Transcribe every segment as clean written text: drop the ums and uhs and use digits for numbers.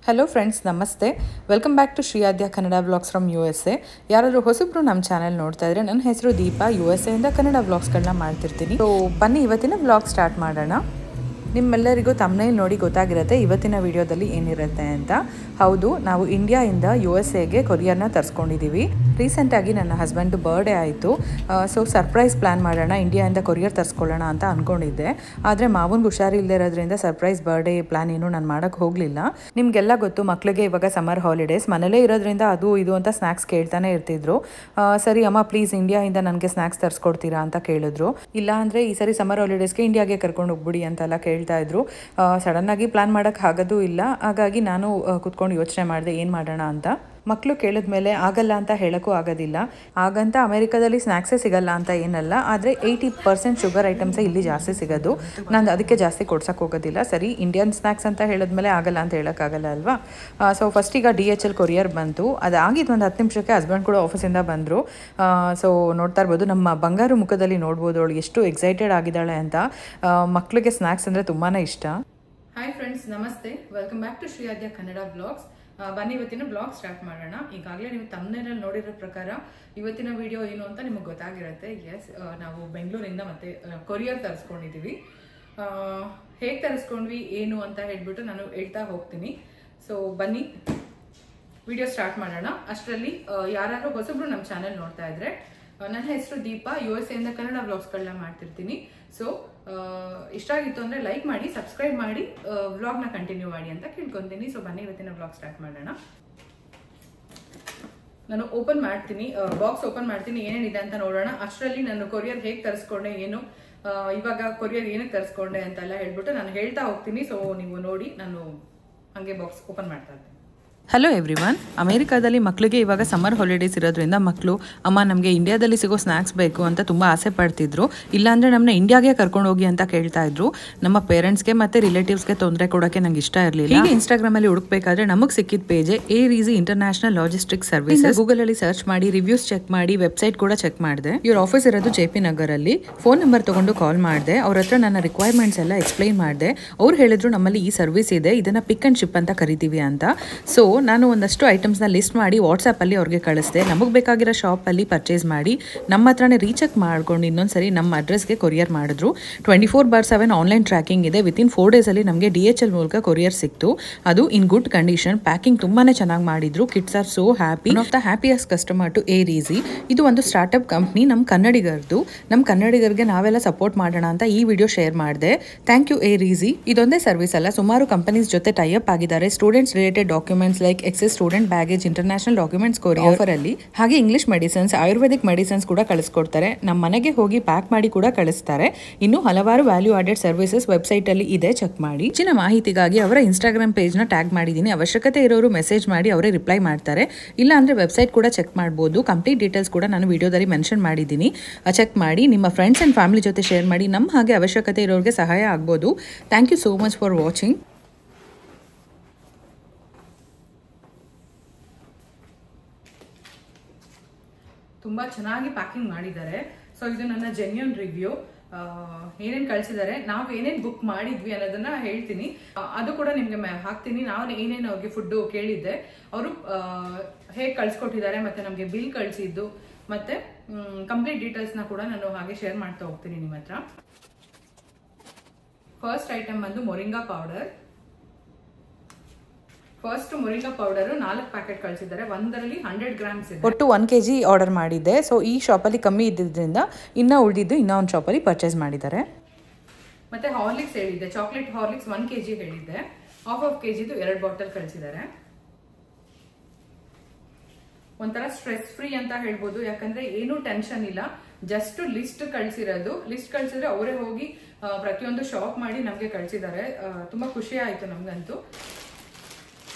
Hello friends, ನಮಸ್ತೆ. Welcome back to Shriyadya Kannada vlogs from USA. ಯಾರಾದರೂ ಹೊಸಬ್ರು ನಮ್ಮ ಚಾನೆಲ್ ನೋಡ್ತಾ ಇದ್ರೆ, ನನ್ನ ಹೆಸರು ದೀಪಾ. USA ಇಂದ ಕನ್ನಡ ವ್ಲಾಗ್ಸ್ಗಳನ್ನ ಮಾಡ್ತಿರ್ತೀನಿ. ಸೊ ಬನ್ನಿ ಇವತ್ತಿನ ವ್ಲಾಗ್ ಸ್ಟಾರ್ಟ್ ಮಾಡೋಣ. ನಿಮ್ಮೆಲ್ಲರಿಗೂ ತಮ್ನೇಲ್ ನೋಡಿ ಗೊತ್ತಾಗಿರುತ್ತೆ ಇವತ್ತಿನ ವಿಡಿಯೋದಲ್ಲಿ ಏನಿರುತ್ತೆ ಅಂತ. ಹೌದು, ನಾವು ಇಂಡಿಯಾಯಿಂದ USAಗೆ ಕೊರಿಯರ್ನ ತರಿಸ್ಕೊಂಡಿದ್ದೀವಿ. ರೀಸೆಂಟಾಗಿ ನನ್ನ ಹಸ್ಬೆಂಡು ಬರ್ಡೇ ಆಯಿತು. ಸೊ ಸರ್ಪ್ರೈಸ್ ಪ್ಲ್ಯಾನ್ ಮಾಡೋಣ, ಇಂಡಿಯಾಯಿಂದ ಕೊರಿಯರ್ ತರಿಸ್ಕೊಳ್ಳೋಣ ಅಂತ ಅಂದ್ಕೊಂಡಿದ್ದೆ. ಆದರೆ ಮಾವನಿಗೆ ಹುಷಾರಿಲ್ಲದೆ ಇರೋದ್ರಿಂದ ಸರ್ಪ್ರೈಸ್ ಬರ್ಡೇ ಪ್ಲ್ಯಾನ್ ಏನು ನಾನು ಮಾಡೋಕ್ಕೆ ಹೋಗಲಿಲ್ಲ. ನಿಮಗೆಲ್ಲ ಗೊತ್ತು, ಮಕ್ಕಳಿಗೆ ಇವಾಗ ಸಮ್ಮರ್ ಹಾಲಿಡೇಸ್, ಮನೇಲೇ ಇರೋದ್ರಿಂದ ಅದು ಇದು ಅಂತ ಸ್ನ್ಯಾಕ್ಸ್ ಕೇಳ್ತಾನೆ ಇರ್ತಿದ್ರು. ಸರಿ ಅಮ್ಮ ಪ್ಲೀಸ್ ಇಂಡಿಯಾಯಿಂದ ನನಗೆ ಸ್ನ್ಯಾಕ್ಸ್ ತರಿಸ್ಕೊಡ್ತೀರಾ ಅಂತ ಕೇಳಿದ್ರು. ಇಲ್ಲ ಅಂದರೆ ಈ ಸರಿ ಸಮ್ಮರ್ ಹಾಲಿಡೇಸ್ಗೆ ಇಂಡಿಯಾಗೆ ಕರ್ಕೊಂಡು ಹೋಗ್ಬಿಡಿ ಅಂತೆಲ್ಲ ಕೇಳ್ತಾ ಇದ್ರು. ಸಡನ್ನಾಗಿ ಪ್ಲ್ಯಾನ್ ಮಾಡೋಕ್ಕೆ ಆಗೋದು ಇಲ್ಲ. ಹಾಗಾಗಿ ನಾನು ಕುತ್ಕೊಂಡು ಯೋಚನೆ ಮಾಡಿದೆ ಏನು ಮಾಡೋಣ ಅಂತ. ಮಕ್ಕಳು ಕೇಳಿದ್ಮೇಲೆ ಆಗಲ್ಲ ಅಂತ ಹೇಳೋಕ್ಕೂ ಆಗೋದಿಲ್ಲ. ಹಾಗಂತ ಅಮೆರಿಕಾದಲ್ಲಿ ಸ್ನ್ಯಾಕ್ಸೇ ಸಿಗಲ್ಲ ಅಂತ ಏನಲ್ಲ, ಆದರೆ 80% ಶುಗರ್ ಐಟಮ್ಸೇ ಇಲ್ಲಿ ಜಾಸ್ತಿ ಸಿಗೋದು. ನಾನು ಅದಕ್ಕೆ ಜಾಸ್ತಿ ಕೊಡ್ಸೋಕ್ಕೆ ಹೋಗೋದಿಲ್ಲ. ಸರಿ, ಇಂಡಿಯನ್ ಸ್ನ್ಯಾಕ್ಸ್ ಅಂತ ಹೇಳಿದ್ಮೇಲೆ ಆಗಲ್ಲ ಅಂತ ಹೇಳೋಕ್ಕಾಗಲ್ಲ ಅಲ್ವಾ. ಸೊ ಫಸ್ಟ್ ಈಗ DHL ಕೊರಿಯರ್ ಬಂತು. ಅದಾಗಿದ್ದು ಒಂದು 10 ನಿಮಿಷಕ್ಕೆ ಹಸ್ಬೆಂಡ್ ಕೂಡ ಆಫೀಸಿಂದ ಬಂದರು. ಸೊ ನೋಡ್ತಾ ಇರ್ಬೋದು, ನಮ್ಮ ಬಂಗಾರು ಮುಖದಲ್ಲಿ ನೋಡ್ಬೋದು ಅವಳು ಎಷ್ಟು ಎಕ್ಸೈಟೆಡ್ ಆಗಿದ್ದಾಳೆ ಅಂತ. ಮಕ್ಕಳಿಗೆ ಸ್ನ್ಯಾಕ್ಸ್ ಅಂದರೆ ತುಂಬಾ ಇಷ್ಟ. ಹಾಯ್ ಫ್ರೆಂಡ್ಸ್, ನಮಸ್ತೆ. Welcome back to Shriyadya Kannada vlogs. ಬನ್ನಿ ಇವತ್ತಿನ ಬ್ಲಾಗ್ ಸ್ಟಾರ್ಟ್ ಮಾಡೋಣ. ಈಗಾಗಲೇ ನೀವು ತಮ್ಮನೇಲಿ ನೋಡಿರೋ ಪ್ರಕಾರ ಇವತ್ತಿನ ವಿಡಿಯೋ ಏನು ಅಂತ ನಿಮಗೆ ಗೊತ್ತಾಗಿರುತ್ತೆ. ಎಸ್, ನಾವು ಬೆಂಗಳೂರಿಂದ ಮತ್ತೆ ಕೊರಿಯರ್ ತರಿಸ್ಕೊಂಡಿದ್ದೀವಿ. ಹೇಗೆ ತರಿಸ್ಕೊಂಡ್ವಿ ಏನು ಅಂತ ಹೇಳ್ಬಿಟ್ಟು ನಾನು ಹೇಳ್ತಾ ಹೋಗ್ತೀನಿ. ಸೊ ಬನ್ನಿ ವಿಡಿಯೋ ಸ್ಟಾರ್ಟ್ ಮಾಡೋಣ. ಅಷ್ಟರಲ್ಲಿ ಯಾರಾದ್ರೂ ಹೊಸಬ್ರು ನಮ್ಮ ಚಾನೆಲ್ ನೋಡ್ತಾ ಇದ್ರೆ, ನನ್ನ ಹೆಸರು ದೀಪಾ. USA ಇಂದ ಕನ್ನಡ ವ್ಲಾಗ್ಸ್ಗಳನ್ನ ಮಾಡ್ತಿರ್ತೀನಿ. ಸೊ ಇಷ್ಟ ಆಗಿತ್ತು ಅಂದರೆ ಲೈಕ್ ಮಾಡಿ, ಸಬ್ಸ್ಕ್ರೈಬ್ ಮಾಡಿ, ವ್ಲಾಗ್ನ ಕಂಟಿನ್ಯೂ ಮಾಡಿ ಅಂತ ಕೇಳ್ಕೊತೀನಿ. ಸೊ ಬನ್ನಿ ಇವತ್ತಿನ ವ್ಲಾಗ್ ಸ್ಟಾರ್ಟ್ ಮಾಡೋಣ. ನಾನು ಓಪನ್ ಮಾಡ್ತೀನಿ, ಬಾಕ್ಸ್ ಓಪನ್ ಮಾಡ್ತೀನಿ, ಏನೇನಿದೆ ಅಂತ ನೋಡೋಣ. ಅಷ್ಟರಲ್ಲಿ ನಾನು ಕೊರಿಯರ್ ಹೇಗೆ ತರಿಸ್ಕೊಂಡೆ, ಏನು ಇವಾಗ ಕೊರಿಯರ್ ಏನಕ್ಕೆ ತರಿಸ್ಕೊಂಡೆ ಅಂತೆಲ್ಲ ಹೇಳ್ಬಿಟ್ಟು ನಾನು ಹೇಳ್ತಾ ಹೋಗ್ತೀನಿ. ಸೊ ನೀವು ನೋಡಿ, ನಾನು ಹಾಗೆ ಬಾಕ್ಸ್ ಓಪನ್ ಮಾಡ್ತಾ ಇರ್ತೀನಿ. Hello everyone. ಅಮೇರಿಕಾದಲ್ಲಿ ಮಕ್ಕಳಿಗೆ ಇವಾಗ ಸಮ್ಮರ್ ಹಾಲಿಡೇಸ್ ಇರೋದ್ರಿಂದ ಮಕ್ಕಳು ಅಮ್ಮ ನಮಗೆ ಇಂಡಿಯಾದಲ್ಲಿ ಸಿಗೋ ಸ್ನ್ಯಾಕ್ಸ್ ಬೇಕು ಅಂತ ತುಂಬ ಆಸೆ ಪಡ್ತಿದ್ರು. ಇಲ್ಲಾಂದರೆ ನಮ್ಮನ್ನ ಇಂಡಿಯಾಗೆ ಕರ್ಕೊಂಡು ಹೋಗಿ ಅಂತ ಕೇಳ್ತಾ ಇದ್ರು. ನಮ್ಮ ಪೇರೆಂಟ್ಸ್ಗೆ ಮತ್ತು ರಿಲೇಟಿವ್ಸ್ಗೆ ತೊಂದರೆ ಕೊಡೋಕ್ಕೆ ನಂಗೆ ಇಷ್ಟ ಇರಲಿಲ್ಲ. ಹೀಗೆ ಇನ್ಸ್ಟಾಗ್ರಾಮಲ್ಲಿ ಹುಡುಕ್ಬೇಕಾದ್ರೆ ನಮಗೆ ಸಿಕ್ಕಿದ page air easy international logistics services. ಗೂಗಲಲ್ಲಿ ಸರ್ಚ್ ಮಾಡಿ ರಿವ್ಯೂಸ್ ಚೆಕ್ ಮಾಡಿ ವೆಬ್ಸೈಟ್ ಕೂಡ ಚೆಕ್ ಮಾಡಿದೆ. ಇವ್ರ ಆಫೀಸ್ ಇರೋದು JP ನಗರಲ್ಲಿ. ಫೋನ್ ನಂಬರ್ ತೊಗೊಂಡು ಕಾಲ್ ಮಾಡಿದೆ. ಅವ್ರ ಹತ್ರ ನನ್ನ ರಿಕ್ವೈರ್ಮೆಂಟ್ಸ್ ಎಲ್ಲ ಎಕ್ಸ್ಪ್ಲೈನ್ ಮಾಡಿದೆ. ಅವ್ರು ಹೇಳಿದ್ರು ನಮ್ಮಲ್ಲಿ ಈ ಸರ್ವಿಸ್ ಇದೆ, ಇದನ್ನು ಪಿಕ್ ಆ್ಯಂಡ್ ಶಿಪ್ ಅಂತ ಕರಿತೀವಿ ಅಂತ. ಸೊ ನಾನು ಒಂದಷ್ಟು ಐಟಮ್ಸ್ನ ಲಿಸ್ಟ್ ಮಾಡಿ ವಾಟ್ಸಪ್ಪಲ್ಲಿ ಅವ್ರಿಗೆ ಕಳಿಸ್ದೆ. ನಮಗೆ ಬೇಕಾಗಿರೋ ಶಾಪಲ್ಲಿ ಪರ್ಚೇಸ್ ಮಾಡಿ ನಮ್ಮ ಹತ್ರನೇ ರೀಚೆಕ್ ಮಾಡ್ಕೊಂಡು ಇನ್ನೊಂದ್ಸರಿ ನಮ್ಮ ಅಡ್ರೆಸ್ಗೆ ಕೊರಿಯರ್ ಮಾಡಿದ್ರು. 24/7 ಆನ್ಲೈನ್ ಟ್ರ್ಯಾಕಿಂಗ್ ಇದೆ. ವಿತಿನ್ 4 ಡೇಸಲ್ಲಿ ನಮಗೆ DHL ಮೂಲಕ ಕೊರಿಯರ್ ಸಿಕ್ತು. ಅದು ಇನ್ ಗುಡ್ ಕಂಡೀಷನ್. ಪ್ಯಾಕಿಂಗ್ ತುಂಬಾ ಚೆನ್ನಾಗಿ ಮಾಡಿದ್ರು. Kids are so happy. One of the happiest customer to Air Easy. ಇದು ಒಂದು ಸ್ಟಾರ್ಟ್ಅಪ್ ಕಂಪ್ನಿ, ನಮ್ಮ ಕನ್ನಡಿಗರದು. ನಮ್ಮ ಕನ್ನಡಿಗರಿಗೆ ನಾವೆಲ್ಲ ಸಪೋರ್ಟ್ ಮಾಡೋಣ ಅಂತ ಈ ವಿಡಿಯೋ ಶೇರ್ ಮಾಡಿದೆ. Thank you Air Easy. ಇದೊಂದೇ ಸರ್ವಿಸ್ ಅಲ್ಲ, ಸುಮಾರು ಕಂಪನೀಸ್ ಜೊತೆ ಟೈಅಪ್ ಆಗಿದ್ದಾರೆ. Students related documents like student baggage, international documents courier offer ಅಲ್ಲಿ. ಹಾಗೆ ಇಂಗ್ಲಿಷ್ ಮೆಡಿಸಿನ್ಸ್, ಆಯುರ್ವೇದಿಕ್ ಮೆಡಿಸಿನ್ಸ್ ಕೂಡ ಕಳಿಸ್ಕೊಡ್ತಾರೆ. ನಮ್ಮ ಮನೆಗೆ ಹೋಗಿ ಪ್ಯಾಕ್ ಮಾಡಿ ಕೂಡ ಕಳಿಸ್ತಾರೆ. ಇನ್ನು ಹಲವಾರು ವ್ಯಾಲ್ಯೂ ಆಡೆಡ್ ಸರ್ವಿಸಸ್ ವೆಬ್ಸೈಟ್ ಅಲ್ಲಿ ಇದೆ, ಚೆಕ್ ಮಾಡಿ. ಹೆಚ್ಚಿನ ಮಾಹಿತಿಗಾಗಿ ಅವರ ಇನ್ಸ್ಟಾಗ್ರಾಮ್ ಪೇಜ್ ನ ಟ್ಯಾಗ್ ಮಾಡಿದ್ದೀನಿ. ಅವಶ್ಯಕತೆ ಇರೋರು ಮೆಸೇಜ್ ಮಾಡಿ, ಅವರೇ ರಿಪ್ಲೈ ಮಾಡ್ತಾರೆ. ಇಲ್ಲ ಅಂದ್ರೆ ವೆಬ್ಸೈಟ್ ಕೂಡ ಚೆಕ್ ಮಾಡಬಹುದು. ಕಂಪ್ಲೀಟ್ ಡೀಟೇಲ್ಸ್ ಕೂಡ ನಾನು ವಿಡಿಯೋದಲ್ಲಿ ಮೆನ್ಷನ್ ಮಾಡಿದ್ದೀನಿ. ಚೆಕ್ ಮಾಡಿ, ನಿಮ್ಮ ಫ್ರೆಂಡ್ಸ್ ಅಂಡ್ ಫ್ಯಾಮಿಲಿ ಜೊತೆ ಶೇರ್ ಮಾಡಿ. ನಮ್ಮ ಹಾಗೆ ಅವಶ್ಯಕತೆ ಇರೋರಿಗೆ ಸಹಾಯ ಆಗ್ಬೋದು. Thank you so much for watching. ತುಂಬ ಚೆನ್ನಾಗಿ ಪ್ಯಾಕಿಂಗ್ ಮಾಡಿದ್ದಾರೆ. ಸೊ ಇದು ನನ್ನ ಜೆನ್ಯೂನ್ ರಿವ್ಯೂ. ಏನೇನು ಕಳಿಸಿದ್ದಾರೆ, ನಾವು ಏನೇನು ಬುಕ್ ಮಾಡಿದ್ವಿ ಅನ್ನೋದನ್ನ ಹೇಳ್ತೀನಿ. ಅದು ಕೂಡ ನಿಮಗೆ ಹಾಕ್ತೀನಿ. ನಾನು ಏನೇನು ಅವ್ರಿಗೆ ಫುಡ್ಡು ಕೇಳಿದ್ದೆ, ಅವರು ಹೇಗೆ ಕಳಿಸ್ಕೊಟ್ಟಿದ್ದಾರೆ, ಮತ್ತೆ ನಮಗೆ ಬಿಲ್ ಕಳಿಸಿದ್ದು, ಮತ್ತೆ ಕಂಪ್ಲೀಟ್ ಡೀಟೇಲ್ಸ್ನ ಕೂಡ ನಾನು ಹಾಗೆ ಶೇರ್ ಮಾಡ್ತಾ ಹೋಗ್ತೀನಿ ನಿಮ್ಮ ಹತ್ರ. ಫಸ್ಟ್ ಐಟಮ್ ಬಂದು moringa powder. First moringa powder 4 packet ಕಳಿಸಿದ್ದಾರೆ. ಒಂದರಲ್ಲಿ 100 ಗ್ರಾಮ್ಸ್ ಇದೆ. ಒಟ್ಟು 1 kg ಆರ್ಡರ್ ಮಾಡಿದ್ದೆ. ಸೊ ಈ ಶಾಪಲ್ಲಿ ಕಮ್ಮಿ ಇದ್ದಿದ್ದರಿಂದ ಇನ್ನ ಉಳಿದಿದ್ದು ಇನ್ನೊಂದು ಶಾಪಲ್ಲಿ ಪರ್ಚೇಸ್ ಮಾಡಿದ್ದಾರೆ. ಮತ್ತೆ ಹಾರ್ಲಿಕ್ಸ್ ಹೇಳಿದ್ದೆ, ಚಾಕ್ಲೇಟ್ ಹಾರ್ಲಿಕ್ಸ್ 1 kg ಹೇಳಿದ್ದೆ. ಹಾಫ್ kgದು 2 ಬಾಟಲ್ ಕಳಿಸಿದ್ದಾರೆ. ಒಂಥರ ಸ್ಟ್ರೆಸ್ ಫ್ರೀ ಅಂತ ಹೇಳ್ಬೋದು, ಯಾಕಂದ್ರೆ ಏನು ಟೆನ್ಷನ್ ಇಲ್ಲ. Just list ಕಳಿಸಿರೋದು. ಲಿಸ್ಟ್ ಕಳಿಸಿದ್ರೆ ಅವರೇ ಹೋಗಿ ಪ್ರತಿಯೊಂದು ಶಾಪ್ ಮಾಡಿ ನಮಗೆ ಕಳಿಸಿದ್ದಾರೆ. ತುಂಬಾ ಖುಷಿ ಆಯ್ತು ನಮ್ಗಂತೂ.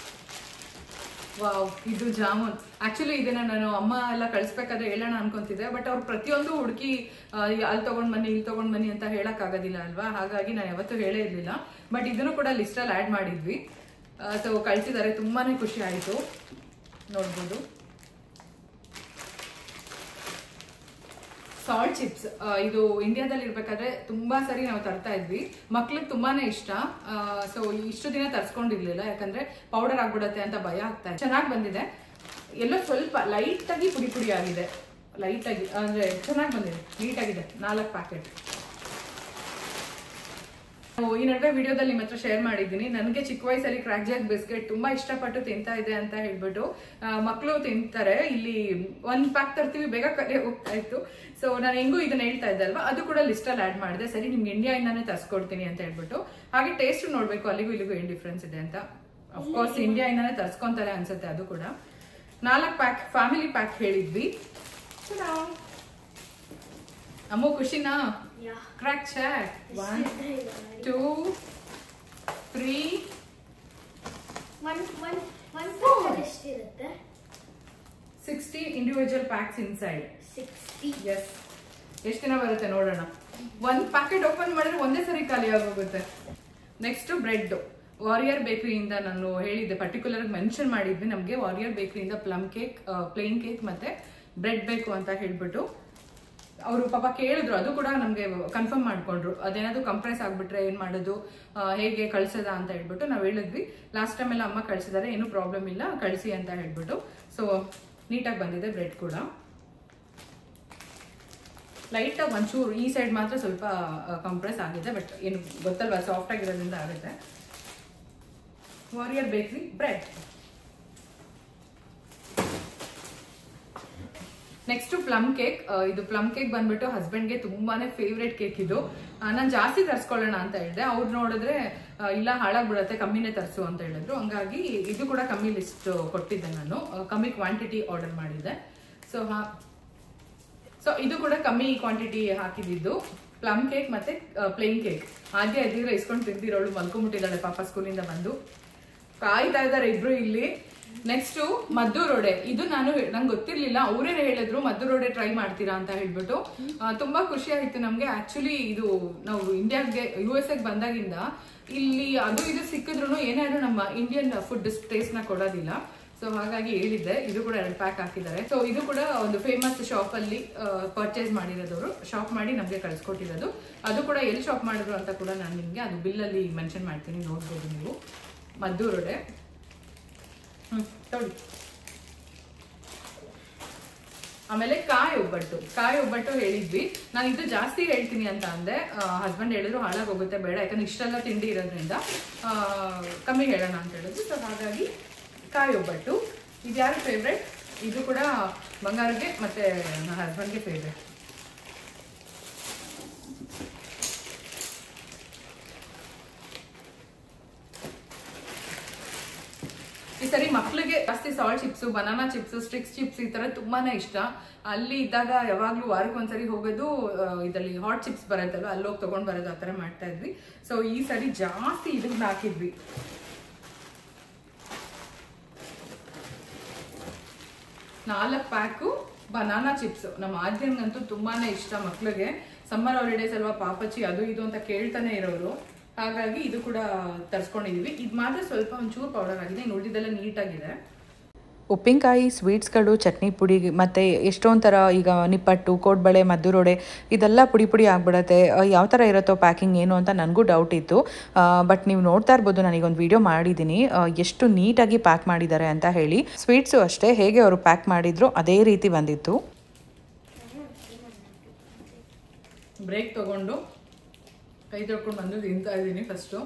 ವಾವ್, ಇದು ಜಾಮೂನ್. ಆಕ್ಚುಲಿ ಇದನ್ನ ನಾನು ಅಮ್ಮ ಎಲ್ಲ ಕಳಿಸ್ಬೇಕಾದ್ರೆ ಹೇಳೋಣ ಅನ್ಕೊಂತಿದ್ದೆ, ಬಟ್ ಅವ್ರು ಪ್ರತಿಯೊಂದು ಹುಡುಕಿ ಅಲ್ಲಿ ತಗೊಂಡ್ ಬನ್ನಿ, ಇಲ್ಲಿ ತಗೊಂಡ್ ಬನ್ನಿ ಅಂತ ಹೇಳಕ್ ಆಗೋದಿಲ್ಲ ಅಲ್ವಾ. ಹಾಗಾಗಿ ನಾನು ಯಾವತ್ತೂ ಹೇಳೇ ಇರ್ಲಿಲ್ಲ. ಬಟ್ ಇದನ್ನು ಕೂಡ ಲಿಸ್ಟ್ ಅಲ್ಲಿ ಆಡ್ ಮಾಡಿದ್ವಿ. ಸೊ ಕಳಿಸಿದ್ದಾರೆ. ತುಂಬಾನೇ ಖುಷಿ ಆಯ್ತು. ನೋಡ್ಬೋದು. Salt chips. ಇದು ಇಂಡಿಯಾದಲ್ಲಿ ಇರ್ಬೇಕಾದ್ರೆ ತುಂಬಾ ಸರಿ ನಾವು ತರ್ತಾ ಇದ್ವಿ, ಮಕ್ಳಿಗೆ ತುಂಬಾನೇ ಇಷ್ಟ. ಸೊ ಇಷ್ಟು ದಿನ ತರ್ಸ್ಕೊಂಡಿರ್ಲಿಲ್ಲ, ಯಾಕಂದ್ರೆ ಪೌಡರ್ ಆಗ್ಬಿಡತ್ತೆ ಅಂತ ಭಯ ಆಗ್ತಾ ಇದೆ. ಚೆನ್ನಾಗಿ ಬಂದಿದೆ, ಎಲ್ಲೋ ಸ್ವಲ್ಪ ಲೈಟ್ ಆಗಿ ಪುಡಿ ಪುಡಿ ಆಗಿದೆ, ಲೈಟ್ ಆಗಿ ಅಂದ್ರೆ ಚೆನ್ನಾಗಿ ಬಂದಿದೆ, ನೀಟಾಗಿದೆ. 4 ಪ್ಯಾಕೆಟ್. ಈ ನಡುವೆ ವಿಡಿಯೋದಲ್ಲಿ ನಿಮ್ಮ ಹತ್ರ ಶೇರ್ ಮಾಡಿದ್ದೀನಿ, ನನಗೆ ಚಿಕ್ಕ ವಯಸ್ಸಲ್ಲಿ ಕ್ರ್ಯಾಕ್ ಜಾಕ್ ಬಿಸ್ಕೆಟ್ ತುಂಬಾ ಇಷ್ಟಪಟ್ಟು ತಿಂತಾ ಇದೆ ಅಂತ ಹೇಳ್ಬಿಟ್ಟು. ಮಕ್ಕಳು ತಿಂತಾರೆ, ಇಲ್ಲಿ 1 ಪ್ಯಾಕ್ ತರ್ತೀವಿ, ಬೇಗ ಕಡೆ ಹೋಗ್ತಾ ಇತ್ತು. ಸೊ ನಾನು ಹೆಂಗೂ ಇದನ್ನ ಹೇಳ್ತಾ ಇದ್ದೆ ಅಲ್ವಾ, ಅದು ಕೂಡ ಲಿಸ್ಟ್ ಅಲ್ಲಿ ಆಡ್ ಮಾಡಿದೆ. ಸರಿ ನಿಮ್ಗೆ ಇಂಡಿಯಾಯಿಂದಾನೇ ತರ್ಸ್ಕೊಡ್ತೀನಿ ಅಂತ ಹೇಳ್ಬಿಟ್ಟು. ಹಾಗೆ ಟೇಸ್ಟ್ ನೋಡ್ಬೇಕು ಅಲ್ಲಿಗೂ ಇಲ್ಲಿಗೂ ಏನ್ ಡಿಫ್ರೆನ್ಸ್ ಇದೆ ಅಂತ. ಅಫ್ಕೋರ್ಸ್ ಇಂಡಿಯಾಯಿಂದಾನೇ ತರ್ಸ್ಕೊಂತಾರೆ ಅನ್ಸುತ್ತೆ ಅದು ಕೂಡ. 4 ಪ್ಯಾಕ್ ಫ್ಯಾಮಿಲಿ ಪ್ಯಾಕ್ ಹೇಳಿದ್ವಿ. ಅಮ್ಮು ಖುಷಿನಾ? Krackjack 1 2 3 60 individual packs inside. 60 ಎಸ್. ಎಷ್ಟು ದಿನ ಬರುತ್ತೆ ನೋಡೋಣ. 1 ಪ್ಯಾಕೆಟ್ ಓಪನ್ ಮಾಡಿದ್ರೆ ಒಂದೇ ಸರಿ ಖಾಲಿ ಆಗೋಗುತ್ತೆ. Next bread. ವಾರಿಯರ್ ಬೇಕರಿಯಿಂದ ನಾನು ಹೇಳಿದ್ದೆ, ಪರ್ಟಿಕ್ಯುಲರ್ ಮೆನ್ಷನ್ ಮಾಡಿದ್ವಿ, ನಮಗೆ ವಾರಿಯರ್ ಬೇಕರಿಯಿಂದ ಪ್ಲಮ್ ಕೇಕ್, ಪ್ಲೇನ್ ಕೇಕ್ ಮತ್ತೆ ಬ್ರೆಡ್ ಬೇಕು ಅಂತ ಹೇಳ್ಬಿಟ್ಟು. ಅವರು ಪಾಪ ಕೇಳಿದ್ರು, ಅದು ಕೂಡ ನಮಗೆ ಕನ್ಫರ್ಮ್ ಮಾಡ್ಕೊಂಡ್ರು. ಅದೇನಾದ್ರು ಕಂಪ್ರೆಸ್ ಆಗ್ಬಿಟ್ರೆ ಏನ್ ಮಾಡೋದು, ಹೇಗೆ ಕಳ್ಸದ ಅಂತ ಹೇಳ್ಬಿಟ್ಟು ನಾವು ಹೇಳಿದ್ವಿ. ಲಾಸ್ಟ್ ಟೈಮ್ ಎಲ್ಲ ಅಮ್ಮ ಕಳ್ಸಿದಾರೆ, ಏನು ಪ್ರಾಬ್ಲಮ್ ಇಲ್ಲ, ಕಳಿಸಿ ಅಂತ ಹೇಳ್ಬಿಟ್ಟು. ಸೊ ನೀಟಾಗಿ ಬಂದಿದೆ ಬ್ರೆಡ್ ಕೂಡ. ಲೈಟ್ ಆಗಿ ಒಂಚೂರು ಈ ಸೈಡ್ ಮಾತ್ರ ಸ್ವಲ್ಪ ಕಂಪ್ರೆಸ್ ಆಗಿದೆ, ಬಟ್ ಏನು ಗೊತ್ತಲ್ವಾ, ಸಾಫ್ಟ್ ಆಗಿರೋದ್ರಿಂದ ಆಗುತ್ತೆ. Warrior bakery bread. Next plum cake. ಇದು ಪ್ಲಮ್ ಕೇಕ್ ಬಂದ್ಬಿಟ್ಟು ಹಸ್ಬೆಂಡ್ಗೆ ತುಂಬಾನೇ ಫೇವ್ರೇಟ್ ಕೇಕ್ ಇದು. ನಾನು ಜಾಸ್ತಿ ತರ್ಸ್ಕೊಳ್ಳೋಣ ಅಂತ ಹೇಳಿದೆ, ಅವ್ರು ನೋಡಿದ್ರೆ ಇಲ್ಲ ಹಾಳಾಗ್ಬಿಡತ್ತೆ, ಕಮ್ಮಿನೇ ತರಿಸು ಅಂತ ಹೇಳಿದ್ರು. ಹಂಗಾಗಿ ಇದು ಕೂಡ ಕಮ್ಮಿ ಲಿಸ್ಟ್ ಕೊಟ್ಟಿದ್ದೆ ನಾನು, ಕಮ್ಮಿ ಕ್ವಾಂಟಿಟಿ ಆರ್ಡರ್ ಮಾಡಿದ್ದೆ. ಸೊ ಇದು ಕೂಡ ಕಮ್ಮಿ ಕ್ವಾಂಟಿಟಿ ಹಾಕಿದ್ದು, ಪ್ಲಮ್ ಕೇಕ್ ಮತ್ತೆ ಪ್ಲೇನ್ ಕೇಕ್. ಹಾಗೆ ಅದಿದ್ರೆ ಇಸ್ಕೊಂಡು ತಿಂದಿರೋಳು ಮಲ್ಕೊಂಡ್ಬಿಟ್ಟಿದ್ದಾಳೆ ಪಾಪ ಸ್ಕೂಲಿಂದ ಬಂದು. ಕಾಯ್ತಾ ಇದ್ದಾರೆ ಇಬ್ರು ಇಲ್ಲಿ. ನೆಕ್ಸ್ಟ್ ಮದ್ದೂರೊಡೆ. ಇದು ನಂಗೆ ಗೊತ್ತಿರ್ಲಿಲ್ಲ, ಅವರೇ ಹೇಳಿದ್ರು ಮದ್ದೂರೊಡೆ ಟ್ರೈ ಮಾಡ್ತೀರಾ ಅಂತ ಹೇಳ್ಬಿಟ್ಟು. ತುಂಬಾ ಖುಷಿ ಆಯ್ತು ನಮ್ಗೆ. ಆಕ್ಚುಲಿ ಇದು ನಾವು ಇಂಡಿಯಾಗೆ US ಬಂದಾಗಿಂದ ಇಲ್ಲಿ ಅದು ಇದು ಸಿಕ್ಕಿದ್ರು ಏನಾದ್ರು ನಮ್ಮ ಇಂಡಿಯನ್ ಫುಡ್ ಟೇಸ್ಟ್ ನ ಕೊಡೋದಿಲ್ಲ. ಸೊ ಹಾಗಾಗಿ ಹೇಳಿದ್ದೆ, ಇದು ಕೂಡ 2 ಪ್ಯಾಕ್ ಹಾಕಿದ್ದಾರೆ. ಸೊ ಇದು ಕೂಡ ಒಂದು ಫೇಮಸ್ ಶಾಪ್ ಅಲ್ಲಿ ಪರ್ಚೇಸ್ ಮಾಡಿರೋದವರು, ಶಾಪ್ ಮಾಡಿ ನಮ್ಗೆ ಕಳ್ಸಿಕೊಟ್ಟಿರೋದು. ಅದು ಕೂಡ ಎಲ್ಲಿ ಶಾಪ್ ಮಾಡಿದ್ರು ಅಂತ ಕೂಡ ನಾನು ನಿಮ್ಗೆ ಅದು ಬಿಲ್ ಅಲ್ಲಿ ಮೆನ್ಷನ್ ಮಾಡ್ತೀನಿ, ನೋಡ್ಬೋದು ನೀವು. ಮದ್ದೂರೊಡೆ ತೊಳಿ. ಆಮೇಲೆ ಕಾಯಿ ಒಬ್ಬಟ್ಟು ಹೇಳಿದ್ವಿ. ನಾನು ಇದು ಜಾಸ್ತಿ ಹೇಳ್ತೀನಿ ಅಂತ ಅಂದೆ, ಹಸ್ಬೆಂಡ್ ಹೇಳಿದ್ರು ಹಾಳಾಗೋಗುತ್ತೆ ಬೇಡ, ಯಾಕಂದ್ರೆ ಇಷ್ಟೆಲ್ಲ ತಿಂಡಿ ಇರೋದ್ರಿಂದ ಕಮ್ಮಿ ಹೇಳೋಣ ಅಂತ ಹೇಳಿದ್ರು. ಸೊ ಹಾಗಾಗಿ ಕಾಯಿ ಒಬ್ಬಟ್ಟು. ಇದು ಯಾರು ಫೇವ್ರೆಟ್? ಇದು ಕೂಡ ಬಂಗಾರಿಗೆ ಮತ್ತೆ ನನ್ನ ಹಸ್ಬೆಂಡ್ಗೆ ಫೇವ್ರೆಟ್. ಈ ಸರಿ ಮಕ್ಳಿಗೆ ಜಾಸ್ತಿ salt chips, banana chips, sticks chips ಈ ತರ ತುಂಬಾನೇ ಇಷ್ಟ. ಅಲ್ಲಿ ಇದ್ದಾಗ ಯಾವಾಗ್ಲೂ ವಾರಕ್ಕೊಂದ್ಸರಿ ಹೋಗೋದು, ಇದರಲ್ಲಿ ಹಾಟ್ ಚಿಪ್ಸ್ ಬರುತ್ತಲ್ವ, ಅಲ್ಲಿ ಹೋಗಿ ತಗೊಂಡ್ ಬರೋದು, ಆ ತರ ಮಾಡ್ತಾ ಇದ್ವಿ. ಸೊ ಈ ಸರಿ ಜಾಸ್ತಿ ಇದನ್ನ ಹಾಕಿದ್ವಿ. ನಾಲ್ಕು ಪ್ಯಾಕು ಬನಾನಾ ಚಿಪ್ಸ್. ನಮ್ಮ ಆದ್ಯಂಗಂತೂ ತುಂಬಾನೇ ಇಷ್ಟ ಮಕ್ಳಿಗೆ. ಸಮ್ಮರ್ ಹಾಲಿಡೇಸ್ ಅಲ್ವಾ, ಪಾಪಚ್ಚಿ ಅದು ಇದು ಅಂತ ಕೇಳ್ತಾನೆ ಇರೋರು. ಹಾಗಾಗಿ ಇದು ಕೂಡ ತರಿಸ್ಕೊಂಡಿದೀವಿ. ಇದು ಮಾತ್ರ ಸ್ವಲ್ಪ ಒಂಚೂರು ಪೌಡರ್ ಆಗಿದೆ, ಇನ್ನು ಉಳಿದಿದ್ದೆಲ್ಲ ನೀಟಾಗಿದೆ. ಉಪ್ಪಿನಕಾಯಿ, ಸ್ವೀಟ್ಸ್ಗಳು, ಚಟ್ನಿ ಪುಡಿ ಮತ್ತು ಎಷ್ಟೊಂದು ಥರ ಈಗ ನಿಪ್ಪಟ್ಟು, ಕೋಡ್ಬಳೆ, ಮದ್ದೂರೊಡೆ ಇದೆಲ್ಲ ಪುಡಿ ಪುಡಿ ಆಗಿಬಿಡತ್ತೆ. ಯಾವ ಥರ ಇರುತ್ತೋ ಪ್ಯಾಕಿಂಗ್ ಏನು ಅಂತ ನನಗೂ ಡೌಟ್ ಇತ್ತು. ಬಟ್ ನೀವು ನೋಡ್ತಾ ಇರ್ಬೋದು, ನಾನೀಗೊಂದು ವಿಡಿಯೋ ಮಾಡಿದ್ದೀನಿ ಎಷ್ಟು ನೀಟಾಗಿ ಪ್ಯಾಕ್ ಮಾಡಿದ್ದಾರೆ ಅಂತ ಹೇಳಿ. ಸ್ವೀಟ್ಸು ಅಷ್ಟೇ, ಹೇಗೆ ಅವರು ಪ್ಯಾಕ್ ಮಾಡಿದ್ರು ಅದೇ ರೀತಿ ಬಂದಿತ್ತು. ಬ್ರೇಕ್ ತೊಗೊಂಡು ಕೈ ತೊಳ್ಕೊಂಡು ಬಂದು ತಿಂತಾ ಇದ್ದೀನಿ ಫಸ್ಟು.